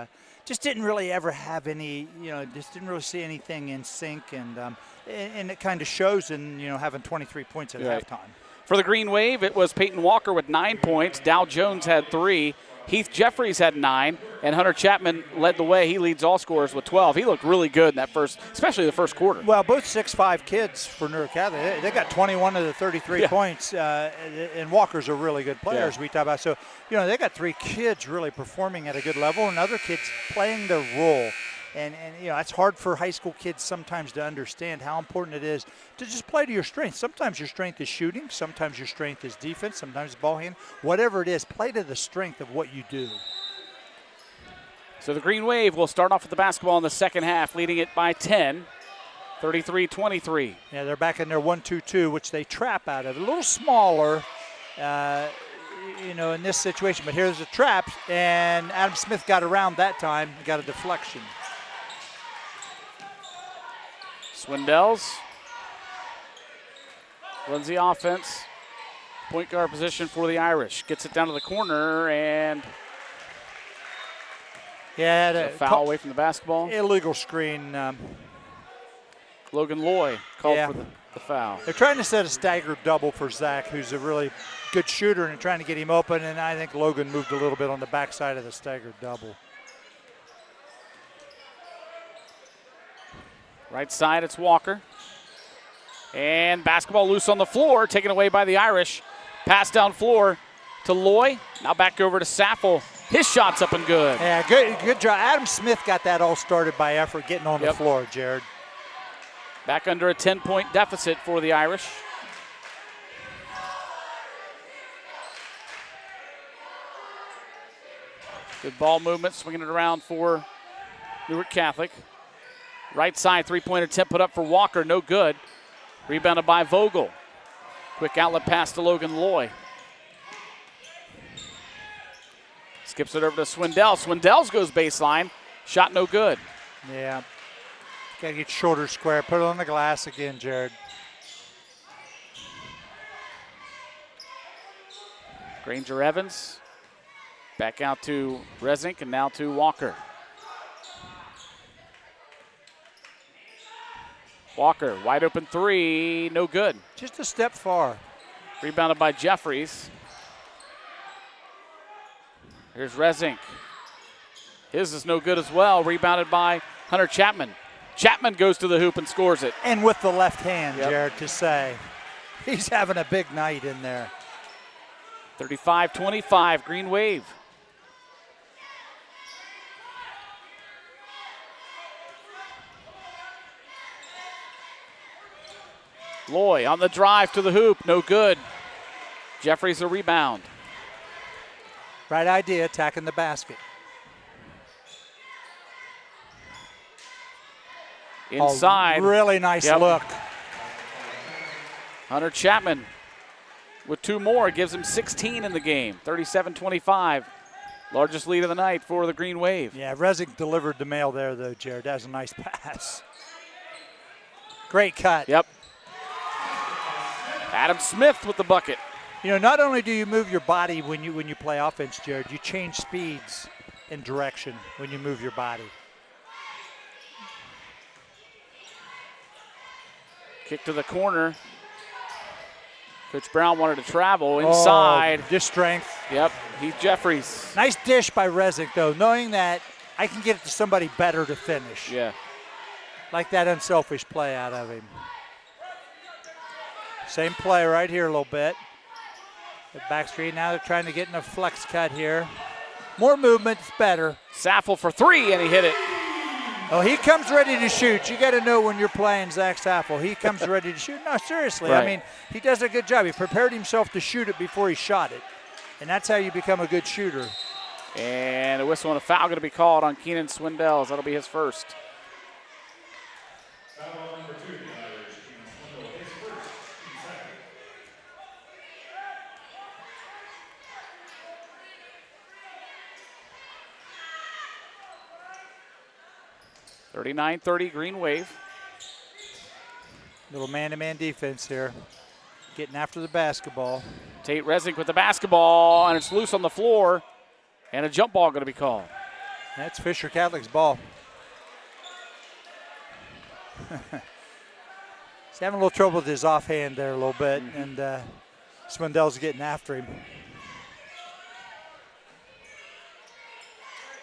just didn't really ever have any, just didn't really see anything in sync, and it kind of shows in, having 23 points at halftime. For the Green Wave, it was Peyton Walker with 9 points. Dow Jones had 3. Heath Jeffries had 9, and Hunter Chapman led the way. He leads all scorers with 12. He looked really good in that especially the first quarter. Well, both 6'5" kids for Newark Catholic. They got 21 of the 33 points, and Walker's are really good players. We talk about. So, they got 3 kids really performing at a good level, and other kids playing their role. And it's hard for high school kids sometimes to understand how important it is to just play to your strength. Sometimes your strength is shooting. Sometimes your strength is defense. Sometimes ball handling. Whatever it is, play to the strength of what you do. So the Green Wave will start off with the basketball in the second half, leading it by 10, 33-23. Yeah, they're back in their 1-2-2, which they trap out of. A little smaller, in this situation. But here's a trap, and Adam Smith got around that time, got a deflection. Swindells runs the offense. Point guard position for the Irish. Gets it down to the corner, and a foul away from the basketball. Illegal screen. Logan Loy called for the foul. They're trying to set a staggered double for Zach, who's a really good shooter, and trying to get him open, and I think Logan moved a little bit on the backside of the staggered double. Right side, it's Walker. And basketball loose on the floor, taken away by the Irish. Pass down floor to Loy. Now back over to Sappel. His shot's up and good. Yeah, good job. Adam Smith got that all started by effort getting on the floor, Jared. Back under a 10-point deficit for the Irish. Good ball movement, swinging it around for Newark Catholic. Right side, three-point attempt put up for Walker, no good. Rebounded by Vogel. Quick outlet pass to Logan Loy. Skips it over to Swindells. Swindells goes baseline. Shot no good. Yeah. Got to get shorter square. Put it on the glass again, Jared. Granger Evans. Back out to Resnick and now to Walker. Walker, wide open three, no good. Just a step far. Rebounded by Jeffries. Here's Resnick. His is no good as well. Rebounded by Hunter Chapman. Chapman goes to the hoop and scores it. And with the left hand, Jared, to say. He's having a big night in there. 35-25, Green Wave. Loy on the drive to the hoop, no good. Jeffries a rebound. Right idea, attacking the basket. Inside. Really nice look. Hunter Chapman with 2 more. It gives him 16 in the game, 37-25. Largest lead of the night for the Green Wave. Yeah, Resnick delivered the mail there, though, Jared. That was a nice pass. Great cut. Yep. Adam Smith with the bucket. You know, not only do you move your body when you play offense, Jared, you change speeds and direction when you move your body. Kick to the corner. Coach Brown wanted to travel inside. Just strength. Yep, Heath Jeffries. Nice dish by Resnick, though, knowing that I can get it to somebody better to finish. Yeah. Like that unselfish play out of him. Same play right here a little bit. The back screen, now they're trying to get in a flex cut here. More movement, it's better. Saffel for 3, and he hit it. Oh, he comes ready to shoot. You got to know when you're playing Zach Saffel. He comes ready to shoot. No, seriously. Right. I mean, he does a good job. He prepared himself to shoot it before he shot it. And that's how you become a good shooter. And a whistle and a foul going to be called on Keenan Swindells. That'll be his first. Foul number 2, Irish. His first, second. 39-30 Green Wave. Little man-to-man defense here. Getting after the basketball. Tate Resnick with the basketball, and it's loose on the floor. And a jump ball going to be called. That's Fisher Catholic's ball. He's having a little trouble with his offhand there a little bit, and Swindells getting after him.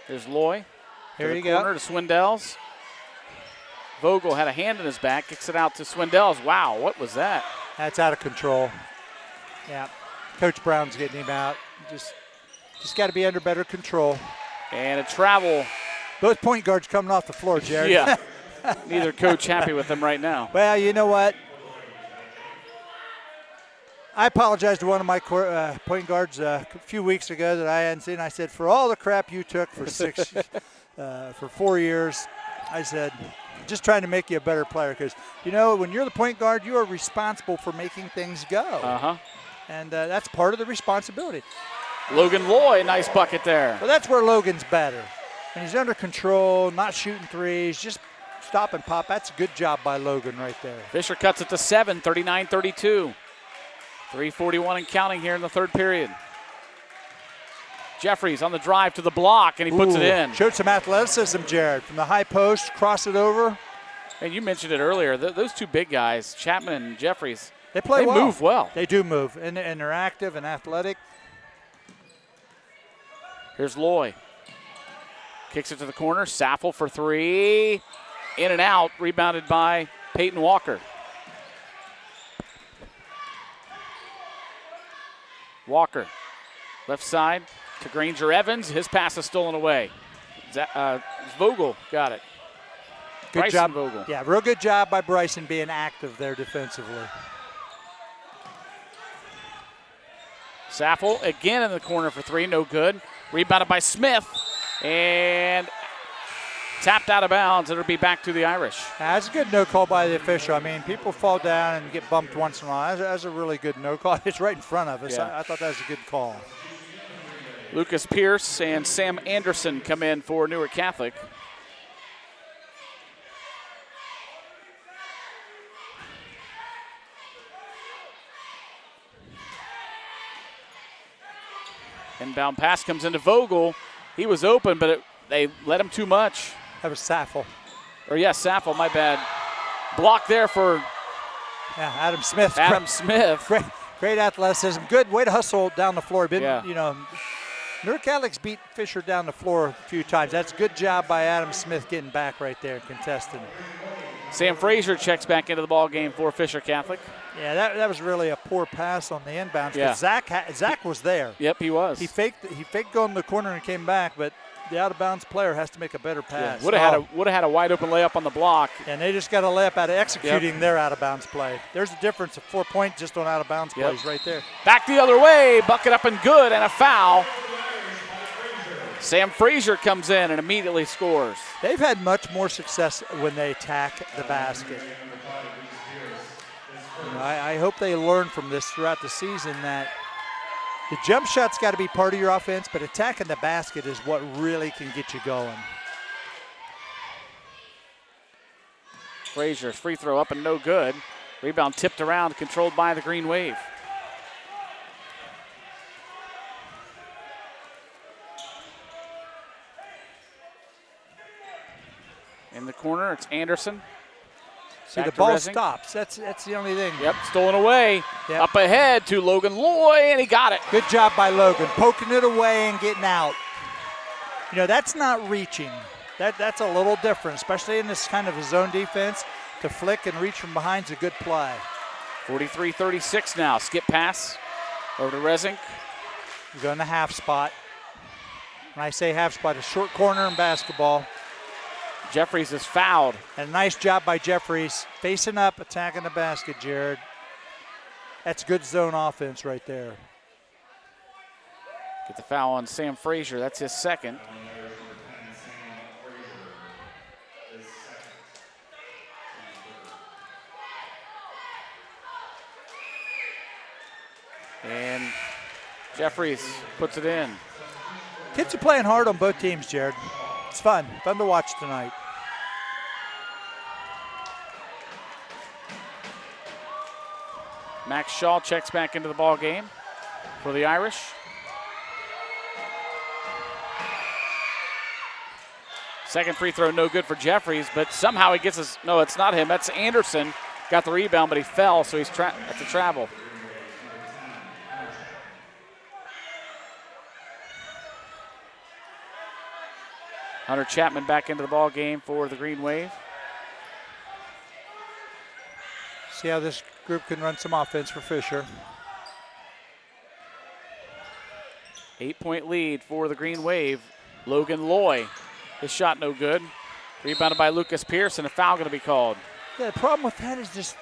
Here's Loy. Here you go. Corner to Swindells. Vogel had a hand in his back, kicks it out to Swindells. Wow, what was that? That's out of control. Yeah, Coach Brown's getting him out. Just got to be under better control. And a travel. Both point guards coming off the floor, Jared. Yeah. Neither coach happy with them right now. Well, you know what? I apologized to one of my point guards a few weeks ago that I hadn't seen. I said, for all the crap you took for for 4 years, I said, just trying to make you a better player. Because, you know, when you're the point guard, you are responsible for making things go. Uh-huh. And that's part of the responsibility. Logan Loy, nice bucket there. Well, that's where Logan's better. And he's under control, not shooting threes, just stop and pop. That's a good job by Logan right there. Fisher cuts it to 7, 39-32. 3:41 and counting here in the third period. Jeffries on the drive to the block, and he puts it in. Showed some athleticism, Jared. From the high post, cross it over. And you mentioned it earlier. Those two big guys, Chapman and Jeffries, they move well. They do move, and they're active and athletic. Here's Loy. Kicks it to the corner. Saffel for 3. In and out. Rebounded by Peyton Walker. Walker. Left side to Granger Evans. His pass is stolen away. Vogel got it. Good Bryson job. Vogel. Yeah, real good job by Bryson being active there defensively. Saffel again in the corner for 3. No good. Rebounded by Smith. And tapped out of bounds. It'll be back to the Irish. That's a good no call by the official. I mean, people fall down and get bumped once in a while. That's a really good no call. It's right in front of us. Yeah. I thought that was a good call. Lucas Pierce and Sam Anderson come in for Newark Catholic. Inbound pass comes into Vogel. He was open, but they let him too much. That was Saffel. Or yes, Saffel, my bad. Block there for Adam Smith. Adam Smith. Great athleticism. Good way to hustle down the floor. Yeah. You know, Newark Catholic's beat Fisher down the floor a few times. That's a good job by Adam Smith getting back right there, contesting. Sam Frazier checks back into the ball game for Fisher Catholic. Yeah, that was really a poor pass on the inbounds. Yeah. Zach was there. Yep, he was. He faked going to the corner and came back, but the out-of-bounds player has to make a better pass. Would have had a wide-open layup on the block. And they just got a layup out of executing their out-of-bounds play. There's a difference of 4 points just on out-of-bounds plays right there. Back the other way, bucket up and good, and a foul. Sam Frazier comes in and immediately scores. They've had much more success when they attack the basket. I hope they learn from this throughout the season that the jump shot's got to be part of your offense, but attacking the basket is what really can get you going. Frazier's free throw up and no good. Rebound tipped around, controlled by the Green Wave. In the corner, it's Anderson. See, Back the to ball Resing. stops. That's the only thing. Yep, stolen away. Yep. Up ahead to Logan Loy, and he got it. Good job by Logan, poking it away and getting out. You know, that's not reaching. That's a little different, especially in this kind of a zone defense. To flick and reach from behind is a good play. 43-36 now. Skip pass over to Resink. We go in the half spot. When I say half spot, a short corner in basketball. Jeffries is fouled. And a nice job by Jeffries. Facing up, attacking the basket, Jared. That's good zone offense right there. Get the foul on Sam Frazier. That's his second. And Jeffries puts it in. Kids are playing hard on both teams, Jared. It's fun to watch tonight. Max Shaw checks back into the ball game for the Irish. Second free throw, no good for Jeffries, but somehow he gets his, no, it's not him, that's Anderson. Got the rebound, but he fell, so he's at the travel. Hunter Chapman back into the ball game for the Green Wave. See how this group can run some offense for Fisher. 8-point lead for the Green Wave. Logan Loy, his shot no good. Rebounded by Lucas Pearson, a foul going to be called. Yeah, the problem with that is just,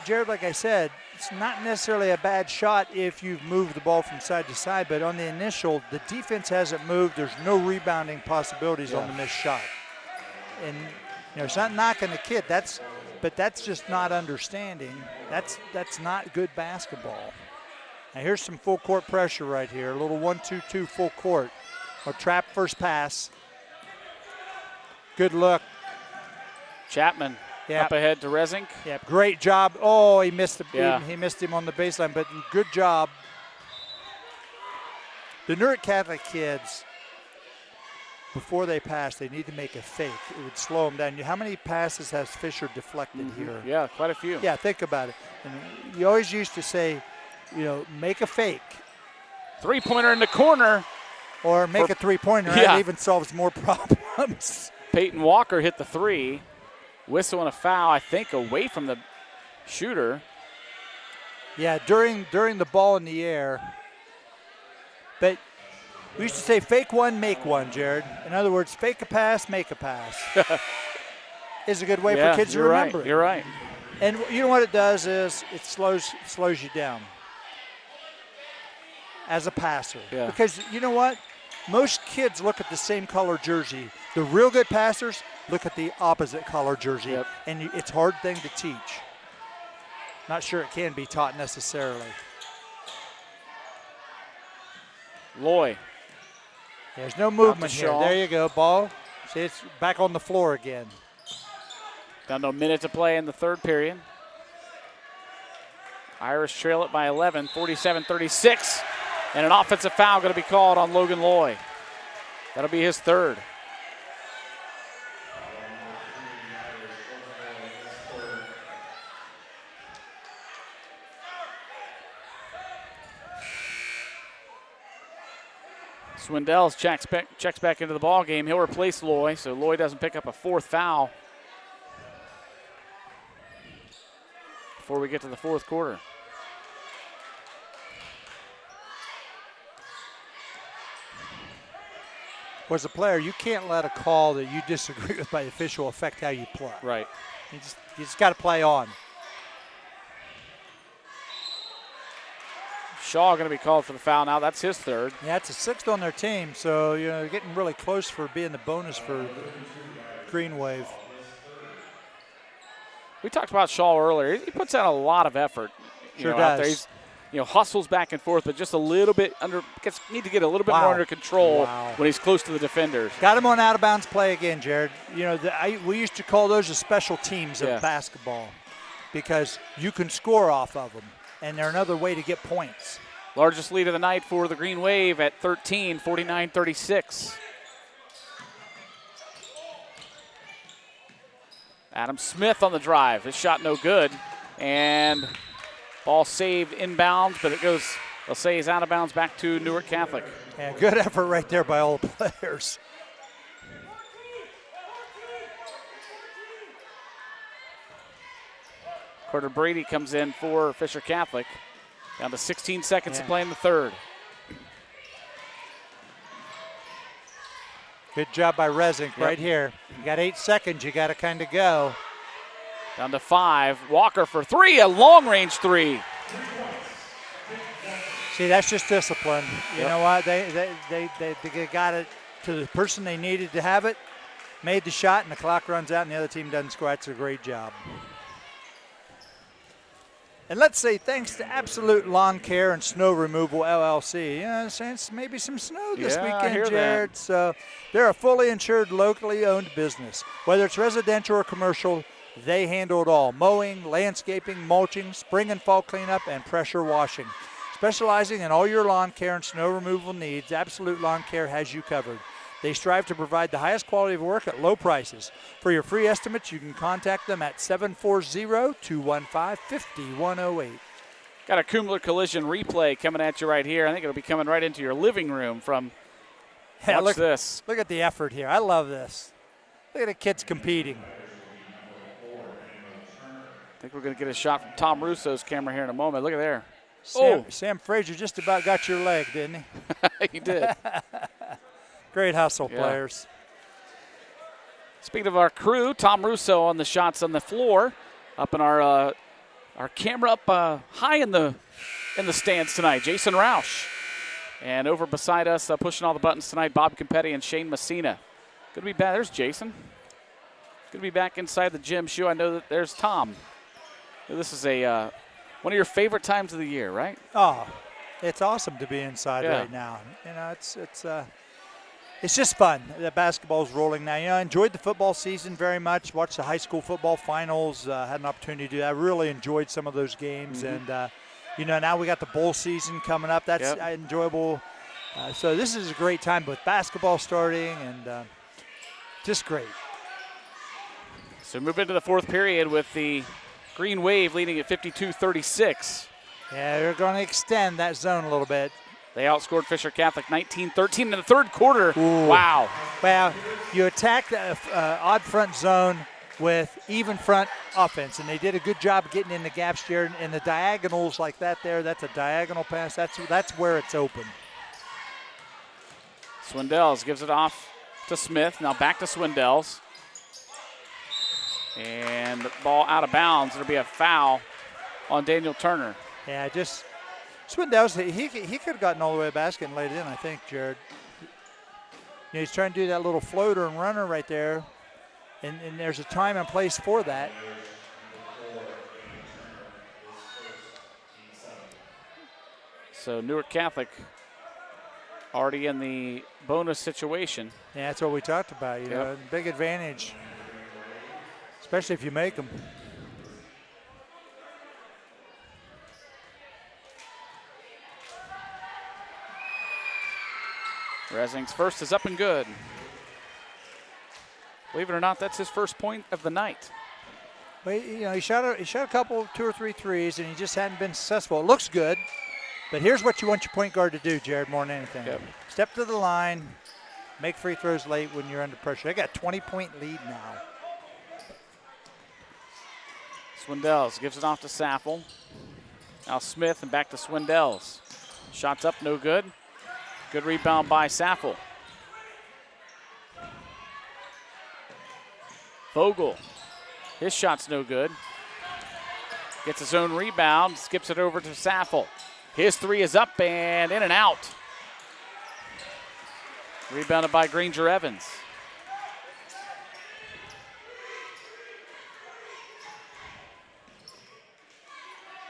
Jared, like I said, it's not necessarily a bad shot if you've moved the ball from side to side, but on the initial, the defense hasn't moved. There's no rebounding possibilities on the missed shot. And, you know, it's not knocking the kid. But that's just not understanding. That's not good basketball. Now here's some full court pressure right here. A little 1-2-2 full court. A trap first pass. Good look. Chapman up ahead to Resink. Yeah, great job. Oh, he missed Yeah. he missed him on the baseline, but good job. The Newark Catholic kids, before they pass, they need to make a fake. It would slow them down. How many passes has Fisher deflected here? Yeah, quite a few. Yeah, think about it. And you always used to say, you know, make a fake. Three-pointer in the corner. Or make a three-pointer. Yeah. That even solves more problems. Peyton Walker hit the three. Whistle and a foul, I think, away from the shooter. Yeah, during the ball in the air. But we used to say fake one, make one, Jared. In other words, fake a pass, make a pass. Is a good way for kids to remember it. You're right. And you know what it does is it slows you down as a passer. Yeah. Because you know what? Most kids look at the same color jersey. The real good passers look at the opposite color jersey. And it's a hard thing to teach. Not sure it can be taught necessarily. Loy. There's no movement here. There you go, ball. See, it's back on the floor again. Down to a minute to play in the third period. Irish trail it by 11, 47-36. And an offensive foul going to be called on Logan Loy. That'll be his third. Swindells checks back into the ball game. He'll replace Loy, so Loy doesn't pick up a fourth foul before we get to the fourth quarter. Well, as a player, you can't let a call that you disagree with by the official affect how you play. Right. You just got to play on. Shaw going to be called for the foul now. That's his third. Yeah, it's a sixth on their team, so you know they're getting really close for being the bonus for Green Wave. We talked about Shaw earlier. He puts out a lot of effort. Sure out there. does. He's, hustles back and forth, but just a little bit need to get a little bit more under control when he's close to the defenders. Got him on out of bounds play again, Jared. We used to call those the special teams of basketball because you can score off of them, and they're another way to get points. Largest lead of the night for the Green Wave at 13, 49-36. Adam Smith on the drive. His shot no good. And ball saved inbounds, but they'll say he's out of bounds back to Newark Catholic. Yeah, good effort right there by all the players. Carter Brady comes in for Fisher Catholic. Down to 16 seconds to play in the third. Good job by Resink right here. You got 8 seconds. You got to kind of go. Down to 5. Walker for 3, a long-range 3. See, that's just discipline. You know what? They got it to the person they needed to have it, made the shot, and the clock runs out, and the other team doesn't score. That's a great job. And let's say thanks to Absolute Lawn Care and Snow Removal LLC. Since maybe some snow this weekend, Jared. That. So they're a fully insured, locally owned business. Whether it's residential or commercial, they handle it all. Mowing, landscaping, mulching, spring and fall cleanup, and pressure washing. Specializing in all your lawn care and snow removal needs, Absolute Lawn Care has you covered. They strive to provide the highest quality of work at low prices. For your free estimates, you can contact them at 740-215-5108. Got a Kumler Collision replay coming at you right here. I think it'll be coming right into your living room from watch this. Look at the effort here. I love this. Look at the kids competing. I think we're going to get a shot from Tom Russo's camera here in a moment. Look at there. Sam Frazier just about got your leg, didn't he? He did. Great hustle, players. Speaking of our crew, Tom Russo on the shots on the floor, up in our camera up high in the stands tonight. Jason Roush, and over beside us, pushing all the buttons tonight, Bob Campetti and Shane Messina. Good to be back. There's Jason. Good to be back inside the gym shoe. I know that there's Tom. This is one of your favorite times of the year, right? Oh, it's awesome to be inside right now. It's just fun. The basketball's rolling now. I enjoyed the football season very much. Watched the high school football finals. Had an opportunity to do that. I really enjoyed some of those games. And, now we got the bowl season coming up. That's enjoyable. So this is a great time with basketball starting and just great. So move into the fourth period with the Green Wave leading at 52-36. Yeah, they're going to extend that zone a little bit. They outscored Fisher Catholic 19-13 in the third quarter. Ooh. Wow. Well, you attack the odd front zone with even front offense, and they did a good job getting in the gaps here. And the diagonals like that there, that's a diagonal pass. That's where it's open. Swindells gives it off to Smith. Now back to Swindells. And the ball out of bounds. It'll be a foul on Daniel Turner. Yeah, just Swindells, he could have gotten all the way to the basket and laid it in, I think, Jared. He's trying to do that little floater and runner right there, and there's a time and place for that. So Newark Catholic already in the bonus situation. Yeah, that's what we talked about. You know, big advantage, especially if you make them. Resing's first is up and good. Believe it or not, that's his first point of the night. Well, he shot a couple, 2 or 3 threes, and he just hadn't been successful. It looks good, but here's what you want your point guard to do, Jared, more than anything. Step to the line, make free throws late when you're under pressure. They got a 20-point lead now. Swindells gives it off to Saffel. Now Smith and back to Swindells. Shots up, no good. Good rebound by Saffel. Vogel, his shot's no good. Gets his own rebound, skips it over to Saffel. His three is up and in and out. Rebounded by Granger Evans.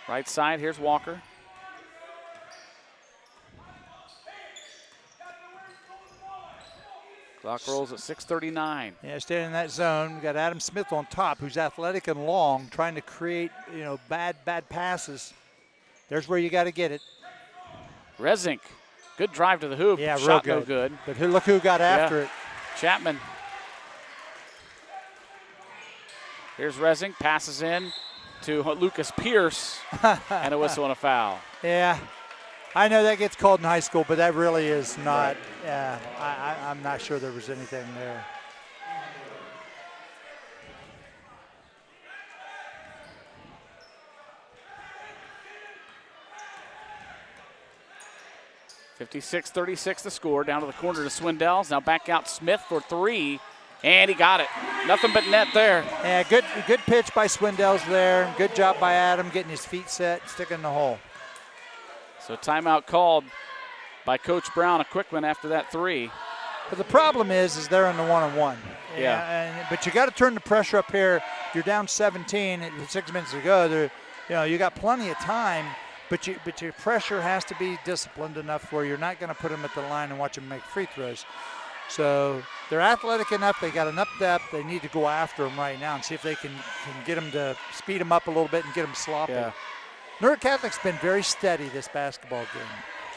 Right side, here's Walker. Clock rolls at 6:39. Yeah, staying in that zone. We got Adam Smith on top, who's athletic and long, trying to create, bad passes. There's where you got to get it. Rezink, good drive to the hoop. Yeah, Shot real no good. But look who got after it. Chapman. Here's Rezink, passes in to Lucas Pierce, and a whistle and a foul. Yeah, I know that gets called in high school, but that really is not. I'm not sure there was anything there. (56-36) the score. Down to the corner to Swindells. Now back out Smith for three, and he got it. Nothing but net there. Yeah, good pitch by Swindells there. Good job by Adam getting his feet set, sticking in the hole. So timeout called by Coach Brown. A quick one after that three. But the problem is they're in the one-on-one. Yeah. But you got to turn the pressure up here. You're down 17 with 6 minutes to go. You got plenty of time. But your pressure has to be disciplined enough where you're not going to put them at the line and watch them make free throws. So they're athletic enough. They got enough depth. They need to go after them right now and see if they can get them to speed them up a little bit and get them sloppy. Yeah. Newark Catholic's been very steady this basketball game.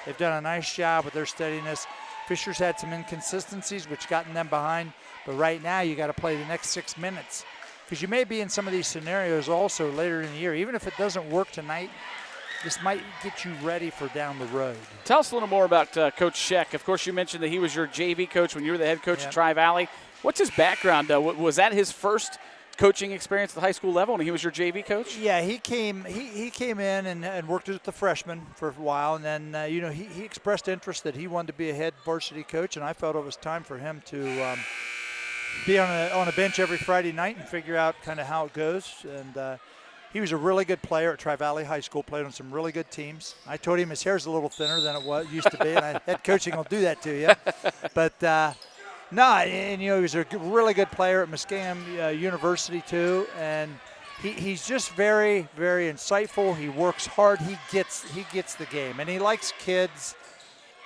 They've done a nice job with their steadiness. Fisher's had some inconsistencies, which gotten them behind. But right now you got to play the next 6 minutes because you may be in some of these scenarios also later in the year. Even if it doesn't work tonight, this might get you ready for down the road. Tell us a little more about Coach Scheck. Of course, you mentioned that he was your JV coach when you were the head coach at Tri-Valley. What's his background? Was that his first coaching experience at the high school level when he was your JV coach? Yeah, he came in and worked with the freshmen for a while, and then he expressed interest that he wanted to be a head varsity coach, and I felt it was time for him to be on a bench every Friday night and figure out kind of how it goes. And he was a really good player at Tri-Valley High School, played on some really good teams. I told him his hair's a little thinner than it used to be, and head coaching will do that to you. But he was a really good player at Muskingum University too, and he's just very, very insightful. He works hard. He gets the game, and he likes kids,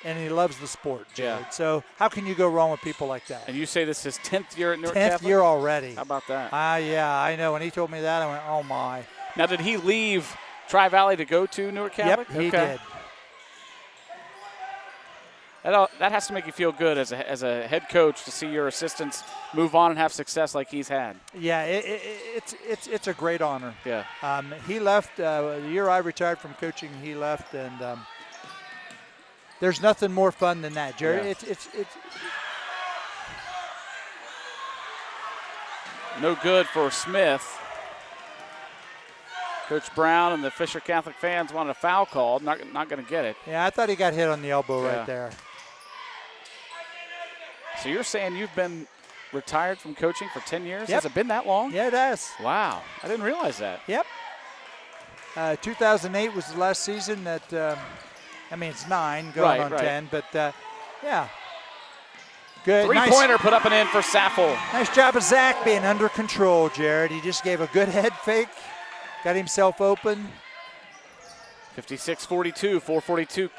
and he loves the sport, Jared. Yeah. So how can you go wrong with people like that? And you say this is 10th year at Newark 10th Catholic? year already. How about that? Yeah, I know. When he told me that, I went, oh my. Now, did he leave Tri-Valley to go to Newark Catholic? Yep, he did. That has to make you feel good as a head coach to see your assistants move on and have success like he's had. Yeah, it's a great honor. Yeah. He left the year I retired from coaching. He left, and there's nothing more fun than that, Jerry. Yeah. It's no good for Smith. Coach Brown and the Fisher Catholic fans wanted a foul called. Not going to get it. Yeah, I thought he got hit on the elbow right there. So you're saying you've been retired from coaching for 10 years? Yep. Has it been that long? Yeah, it has. Wow. I didn't realize that. Yep. 2008 was the last season that, it's 9 going on 10, but yeah. Good. Three-pointer put up and in for Saffel. Nice job of Zach being under control, Jared. He just gave a good head fake, got himself open. 56-42, 4:42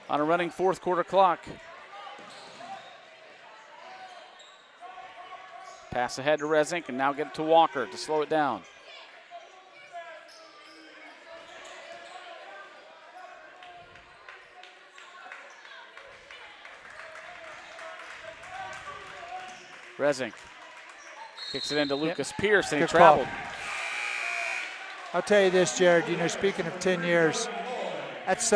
on a running fourth quarter clock. Pass ahead to Rezink, and now get it to Walker to slow it down. Rezink kicks it into Lucas Pierce, and he traveled. I'll tell you this, Jared, speaking of 10 years, that's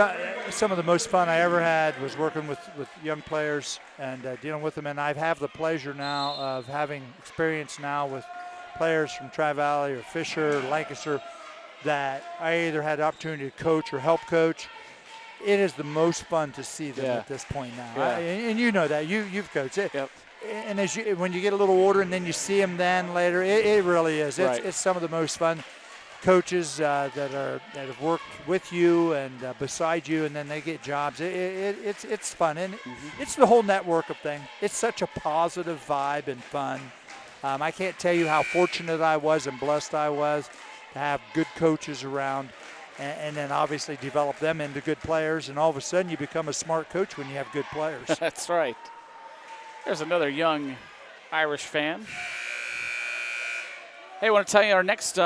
some of the most fun I ever had was working with young players and dealing with them. And I have the pleasure now of having experience now with players from Tri-Valley or Fisher, Lancaster, that I either had the opportunity to coach or help coach. It is the most fun to see them at this point now. Yeah. And you know that. You've coached it. Yep. And when you get a little older and then you see them then later, it really is. Right. It's some of the most fun. Coaches that have worked with you and beside you, and then they get jobs. It's fun, and it's the whole network of thing. It's such a positive vibe and fun. I can't tell you how fortunate I was and blessed I was to have good coaches around, and then obviously develop them into good players. And all of a sudden, you become a smart coach when you have good players. That's right. There's another young Irish fan. Hey, I want to tell you our next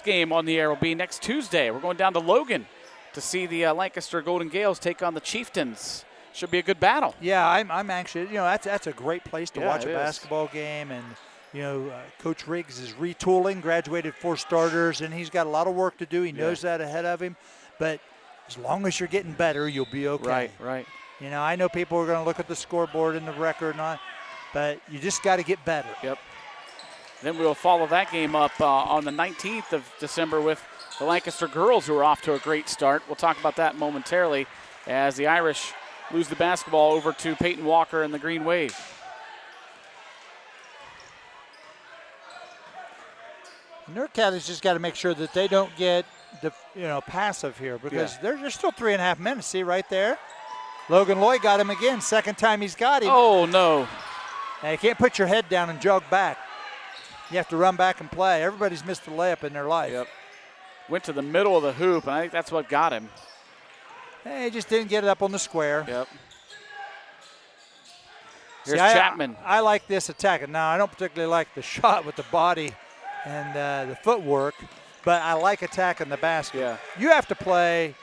game on the air will be next Tuesday. We're going down to Logan to see the Lancaster Golden Gales take on the Chieftains. Should be a good battle. Yeah, I'm anxious. That's a great place to watch a is. basketball game. And, Coach Riggs is retooling, graduated 4 starters, and he's got a lot of work to do. He knows that ahead of him. But as long as you're getting better, you'll be okay. Right. I know people are going to look at the scoreboard and the record and all, but you just got to get better. Yep. Then we'll follow that game up on the 19th of December with the Lancaster girls, who are off to a great start. We'll talk about that momentarily as the Irish lose the basketball over to Peyton Walker and the Green Wave. Newark has just got to make sure that they don't get passive here, because there's still 3.5 minutes. See right there? Logan Loy got him again. Second time he's got him. Oh, no. Now, you can't put your head down and jog back. You have to run back and play. Everybody's missed a layup in their life. Yep. Went to the middle of the hoop, and I think that's what got him. Hey, he just didn't get it up on the square. Yep. Here's Chapman. I like this attack. Now, I don't particularly like the shot with the body and the footwork, but I like attacking the basket. Yeah. You have to play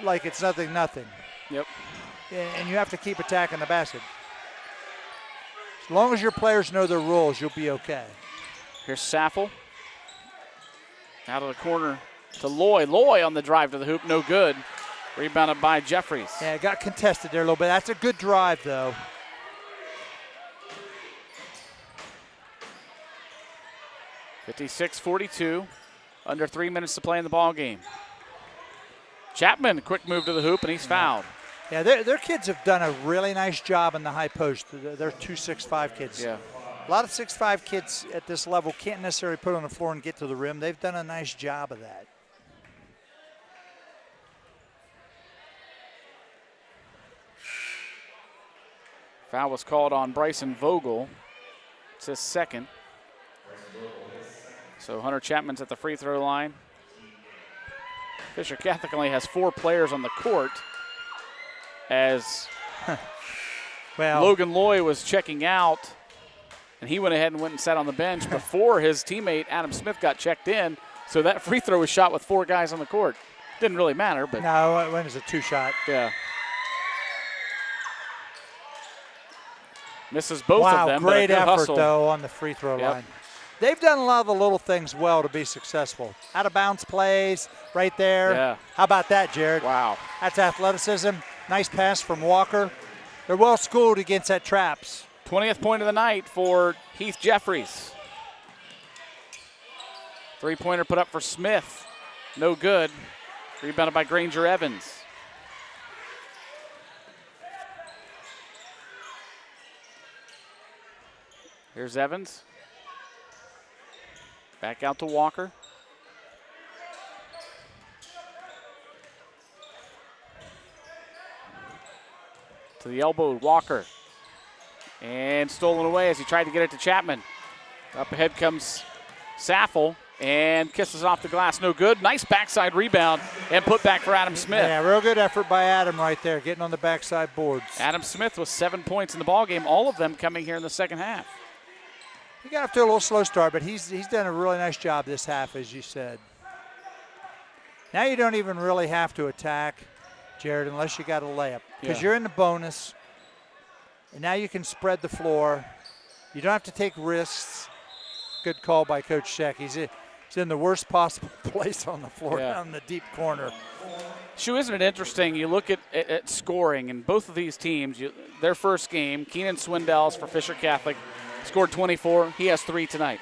like it's nothing. Yep. And you have to keep attacking the basket. As long as your players know their rules, you'll be okay. Here's Saffel. Out of the corner to Loy. Loy on the drive to the hoop, no good. Rebounded by Jeffries. Yeah, it got contested there a little bit. That's a good drive, though. (56-42). Under 3 minutes to play in the ball game. Chapman, quick move to the hoop, and he's fouled. Yeah, their kids have done a really nice job in the high post. They're 2 6'5" kids. Yeah. A lot of 6'5" kids at this level can't necessarily put on the floor and get to the rim. They've done a nice job of that. Foul was called on Bryson Vogel. It's his second. So Hunter Chapman's at the free throw line. Fisher Catholic only has 4 players on the court as Logan Loy was checking out, and he went ahead and went and sat on the bench before his teammate Adam Smith got checked in. So that free throw was shot with 4 guys on the court. Didn't really matter, but no, it was a 2-shot. Yeah. Misses both of them. Wow, great effort, hustle. though, on the free throw line. They've done a lot of the little things well to be successful. Out of bounds plays right there. Yeah. How about that, Jared? Wow. That's athleticism. Nice pass from Walker. They're well schooled against that traps. 20th point of the night for Heath Jeffries. 3-pointer put up for Smith. No good. Rebounded by Granger Evans. Here's Evans. Back out to Walker. To the elbow, Walker. And stolen away as he tried to get it to Chapman. Up ahead comes Saffel and kisses off the glass. No good. Nice backside rebound and put back for Adam Smith. Yeah, real good effort by Adam right there, getting on the backside boards. Adam Smith with 7 points in the ballgame, all of them coming here in the second half. He got off to a little slow start, but he's done a really nice job this half, as you said. Now you don't even really have to attack, Jared, unless you got a layup, because you're in the bonus, and now you can spread the floor. You don't have to take risks. Good call by Coach Sheck. He's in the worst possible place on the floor, down in the deep corner. Shu, isn't it interesting? You look at scoring, and both of these teams, their first game, Keenan Swindells for Fisher Catholic, scored 24. He has 3 tonight.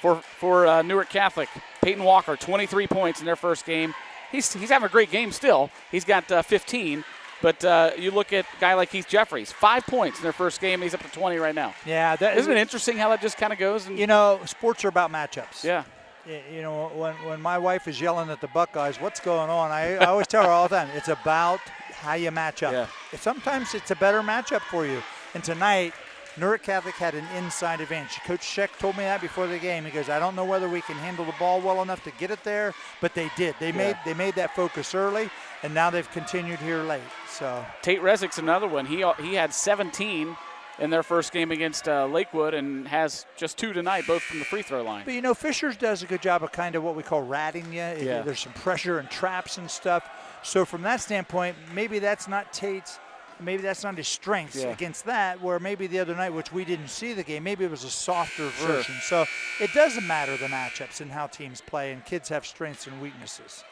For Newark Catholic, Peyton Walker, 23 points in their first game. He's having a great game still. He's got 15. But you look at a guy like Heath Jeffries, 5 points in their first game. He's up to 20 right now. Yeah. Isn't it interesting how that just kind of goes? You know, sports are about matchups. Yeah. You know, when my wife is yelling at the Buckeyes, what's going on? I always tell her all the time, it's about how you match up. Yeah. Sometimes it's a better matchup for you. And tonight, Newark Catholic had an inside advantage. Coach Scheck told me that before the game. He goes, I don't know whether we can handle the ball well enough to get it there, but they did. They made that focus early, and now they've continued here late. So Tate Resnick's another one. He had 17 in their first game against Lakewood and has just 2 tonight, both from the free throw line. But, you know, Fishers does a good job of kind of what we call ratting you. Yeah. There's some pressure and traps and stuff. So from that standpoint, maybe that's not Tate's, maybe that's not his strengths against that, where maybe the other night, which we didn't see the game, maybe it was a softer version. So it doesn't matter the matchups and how teams play, and kids have strengths and weaknesses.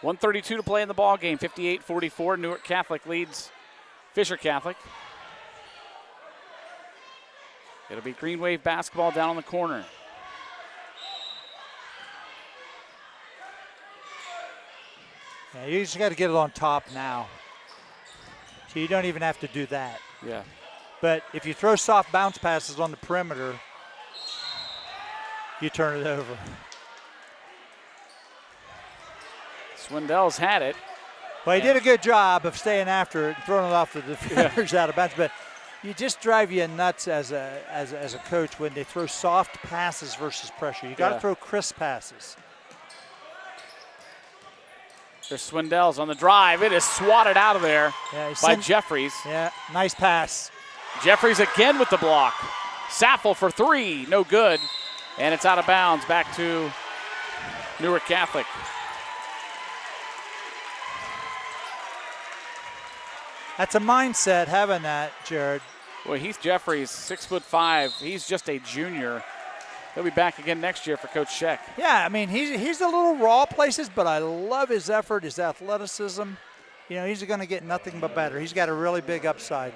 1:32 to play in the ball game. 58-44. Newark Catholic leads Fisher Catholic. It'll be Green Wave basketball down on the corner. Yeah, you just got to get it on top now. So you don't even have to do that. Yeah. But if you throw soft bounce passes on the perimeter, you turn it over. Swindell's had it. Well, he did a good job of staying after it and throwing it off the defenders out of bounds. But you just drive you nuts as a coach when they throw soft passes versus pressure. You got to throw crisp passes. There's Swindell's on the drive. It is swatted out of there by Jeffries. Yeah, nice pass. Jeffries again with the block. Saffel for 3, no good. And it's out of bounds back to Newark Catholic. That's a mindset, having that, Jared. Well, Heath Jeffries, 6'5". He's just a junior. He'll be back again next year for Coach Scheck. Yeah, I mean, he's a little raw places, but I love his effort, his athleticism. You know, he's going to get nothing but better. He's got a really big upside.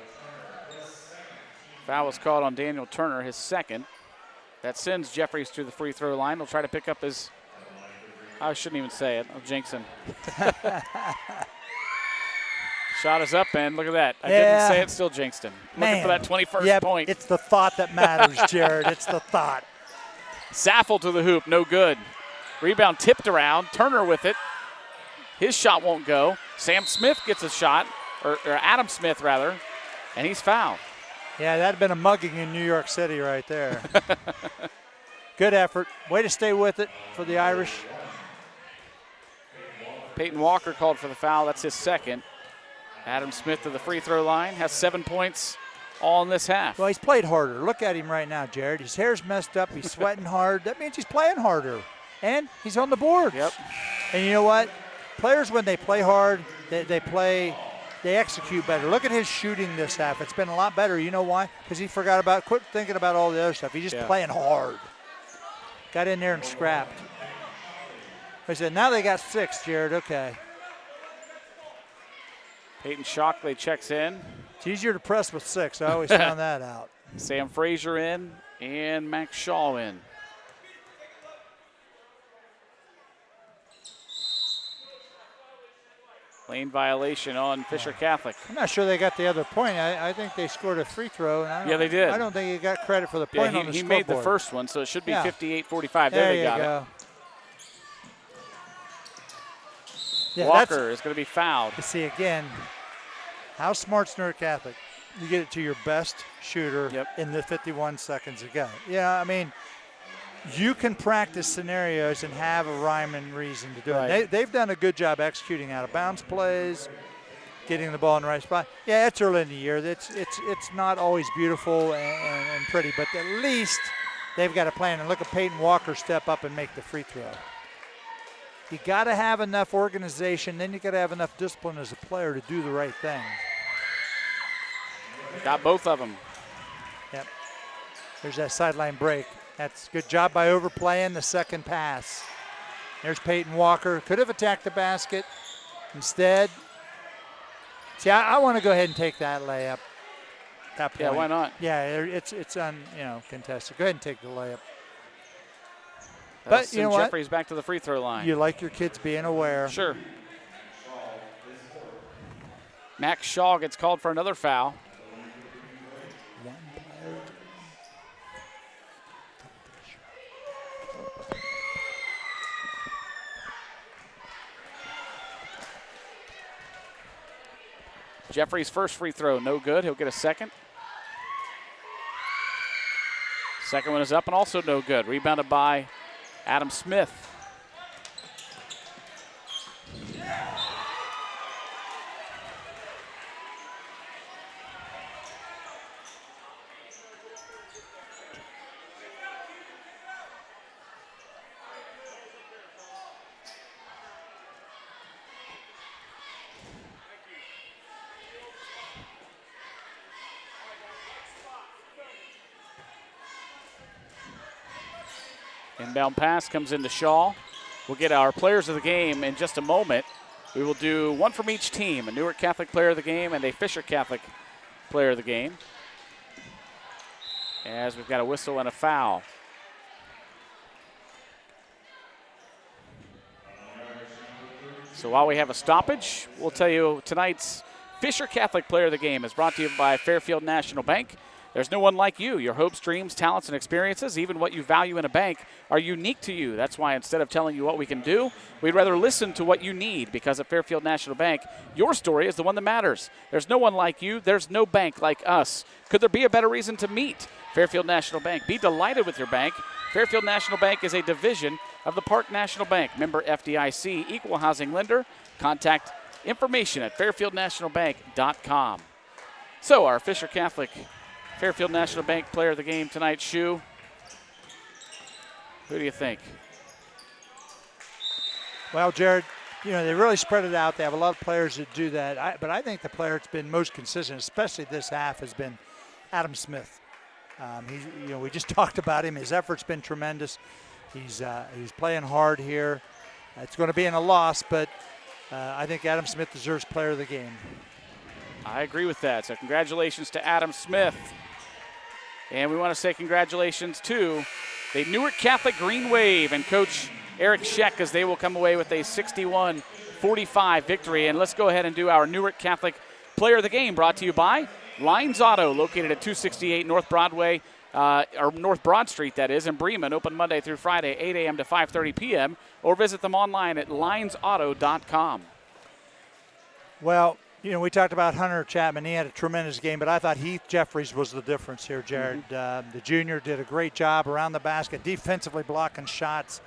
Foul was called on Daniel Turner, his second. That sends Jeffries to the free throw line. He'll try to pick up his, I shouldn't even say it, Jinxon. Shot is up, and look at that. I didn't say it, still Jinxton. Looking for that 21st point. It's the thought that matters, Jared. It's the thought. Saffel to the hoop, no good. Rebound tipped around, Turner with it. His shot won't go. Sam Smith gets a shot, or Adam Smith rather, and he's fouled. Yeah, that had been a mugging in New York City right there. Good effort. Way to stay with it for the Irish. Peyton Walker called for the foul. That's his second. Adam Smith to the free throw line, has 7 points all in this half. Well, he's played harder. Look at him right now, Jared. His hair's messed up. He's sweating hard. That means he's playing harder. And he's on the board. Yep. And you know what? Players, when they play hard, they execute better. Look at his shooting this half. It's been a lot better. You know why? Because he quit thinking about all the other stuff. He's just playing hard. Got in there and scrapped. I said, now they got 6, Jared. Okay. Peyton Shockley checks in. It's easier to press with 6. I always found that out. Sam Frazier in and Max Shaw in. Lane violation on Fisher Catholic. I'm not sure they got the other point. I think they scored a free throw. And they did. I don't think he got credit for the point on the he scoreboard. made the first one, so it should be 58-45. There they got it. Yeah, Walker is going to be fouled. You see, again, how smart's Newark Catholic? You get it to your best shooter in the 51 seconds ago. Yeah, I mean, you can practice scenarios and have a rhyme and reason to do it. They've done a good job executing out of bounds plays, getting the ball in the right spot. Yeah, it's early in the year. It's not always beautiful and pretty, but at least they've got a plan. And look at Peyton Walker step up and make the free throw. You got to have enough organization, then you got to have enough discipline as a player to do the right thing. Got both of them. Yep. There's that sideline break. That's a good job by overplaying the second pass. There's Peyton Walker. Could have attacked the basket. Instead, see, I want to go ahead and take that layup. That point. Yeah, why not? Yeah, it's contested. Go ahead and take the layup. But you know what? Jeffries back to the free throw line. You like your kids being aware. Sure. Max Shaw gets called for another foul. Jeffries' first free throw, no good. He'll get a second. Second one is up and also no good. Rebounded by Adam Smith. Inbound pass comes into Shaw. We'll get our players of the game in just a moment. We will do one from each team, a Newark Catholic player of the game and a Fisher Catholic player of the game. As we've got a whistle and a foul. So while we have a stoppage, we'll tell you tonight's Fisher Catholic player of the game is brought to you by Fairfield National Bank. There's no one like you. Your hopes, dreams, talents, and experiences, even what you value in a bank, are unique to you. That's why instead of telling you what we can do, we'd rather listen to what you need, because at Fairfield National Bank, your story is the one that matters. There's no one like you. There's no bank like us. Could there be a better reason to meet Fairfield National Bank? Be delighted with your bank. Fairfield National Bank is a division of the Park National Bank. Member FDIC, equal housing lender. Contact information at fairfieldnationalbank.com. So our Fisher Catholic Fairfield National Bank player of the game tonight, Shu. Who do you think? Well, Jared, they really spread it out. They have a lot of players that do that. But I think the player that's been most consistent, especially this half, has been Adam Smith. We just talked about him. His effort's been tremendous. He's playing hard here. It's going to be in a loss, but I think Adam Smith deserves player of the game. I agree with that. So congratulations to Adam Smith. And we want to say congratulations to the Newark Catholic Green Wave and Coach Eric Scheck, as they will come away with a 61-45 victory. And let's go ahead and do our Newark Catholic Player of the Game, brought to you by Lines Auto, located at 268 North Broadway, or North Broad Street, that is, in Bremen. Open Monday through Friday, 8 a.m. to 5:30 p.m. Or visit them online at linesauto.com. Well, we talked about Hunter Chapman. He had a tremendous game, but I thought Heath Jeffries was the difference here, Jared. The junior did a great job around the basket, defensively blocking shots.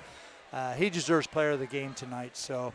He deserves player of the game tonight, so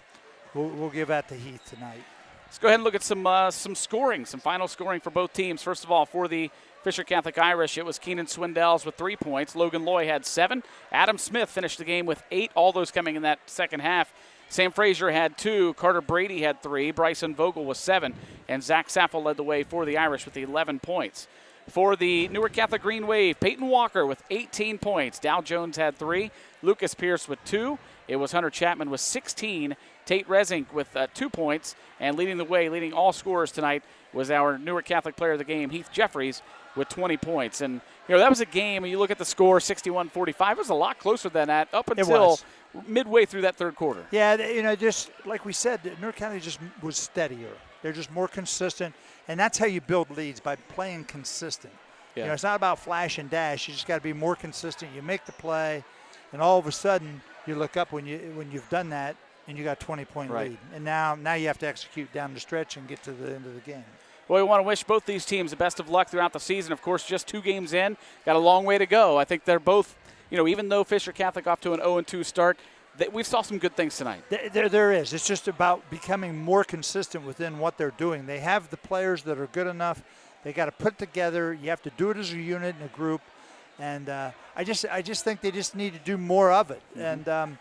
we'll give that to Heath tonight. Let's go ahead and look at some scoring, some final scoring for both teams. First of all, for the Fisher Catholic Irish, it was Keenan Swindells with 3 points. Logan Loy had 7. Adam Smith finished the game with 8, all those coming in that second half. Sam Frazier had 2, Carter Brady had 3, Bryson Vogel was 7, and Zach Saffel led the way for the Irish with 11 points. For the Newark Catholic Green Wave, Peyton Walker with 18 points. Dow Jones had 3, Lucas Pierce with 2. It was Hunter Chapman with 16, Tate Resink with 2 points, and leading the way, leading all scorers tonight, was our Newark Catholic player of the game, Heath Jeffries, with 20 points. And, that was a game, and you look at the score, 61-45, it was a lot closer than that up until midway through that third quarter. Yeah, just like we said, Newark County just was steadier. They're just more consistent, and that's how you build leads, by playing consistent. Yeah. It's not about flash and dash. You just got to be more consistent. You make the play, and all of a sudden you look up when you've done that, and you got a 20-point lead. And now you have to execute down the stretch and get to the end of the game. Well, we want to wish both these teams the best of luck throughout the season. Of course, just 2 games in, got a long way to go. I think they're both, even though Fisher Catholic off to an 0-2 start, we saw some good things tonight. There is. It's just about becoming more consistent within what they're doing. They have the players that are good enough. They got to put together. You have to do it as a unit in a group, and I just think they just need to do more of it. Mm-hmm. And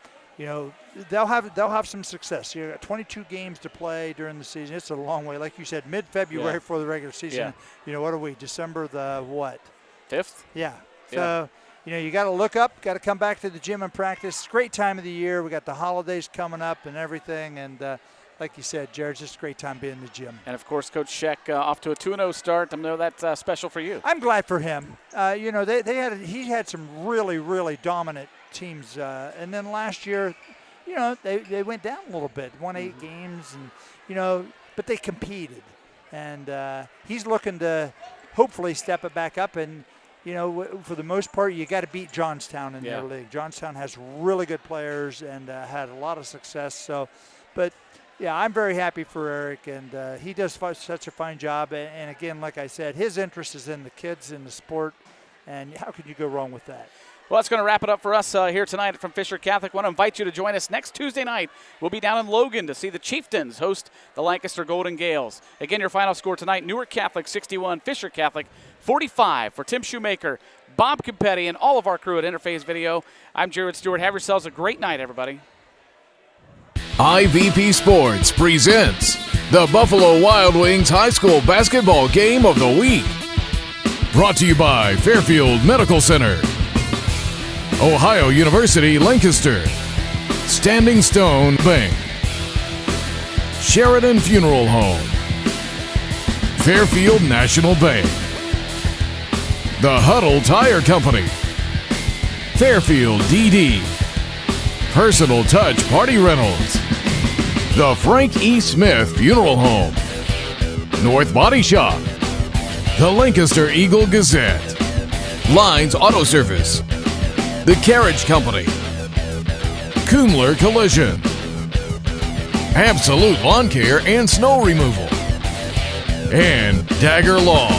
they'll have some success. You got 22 games to play during the season. It's a long way, like you said, mid-February for the regular season. Yeah. What are we? December the what? 5th. Yeah. So. You got to look up, got to come back to the gym and practice. It's a great time of the year. We got the holidays coming up and everything. And like you said, Jared, it's just a great time being in the gym. And, of course, Coach Scheck off to a 2-0 start. I know that's special for you. I'm glad for him. He had some really, really dominant teams. And then last year, they went down a little bit, won 8 games, and but they competed. And he's looking to hopefully step it back up. And for the most part, you got to beat Johnstown in their league. Johnstown has really good players and had a lot of success. So, but yeah, I'm very happy for Eric, and he does such a fine job. And again, like I said, his interest is in the kids in the sport, and how can you go wrong with that? Well, that's going to wrap it up for us here tonight from Fisher Catholic. I want to invite you to join us next Tuesday night. We'll be down in Logan to see the Chieftains host the Lancaster Golden Gales. Again, your final score tonight, Newark Catholic 61, Fisher Catholic 45. For Tim Shumaker, Bob Campetti, and all of our crew at Interface Video, I'm Jared Stewart. Have yourselves a great night, everybody. IVP Sports presents the Buffalo Wild Wings High School Basketball Game of the Week. Brought to you by Fairfield Medical Center, Ohio University Lancaster, Standing Stone Bank, Sheridan Funeral Home, Fairfield National Bank, The Huddle Tire Company, Fairfield DD, Personal Touch Party Rentals, The Frank E. Smith Funeral Home, North Body Shop, The Lancaster Eagle Gazette, Lines Auto Service, The Carriage Company, Kumler Collision, Absolute Lawn Care and Snow Removal, and Dagger Law.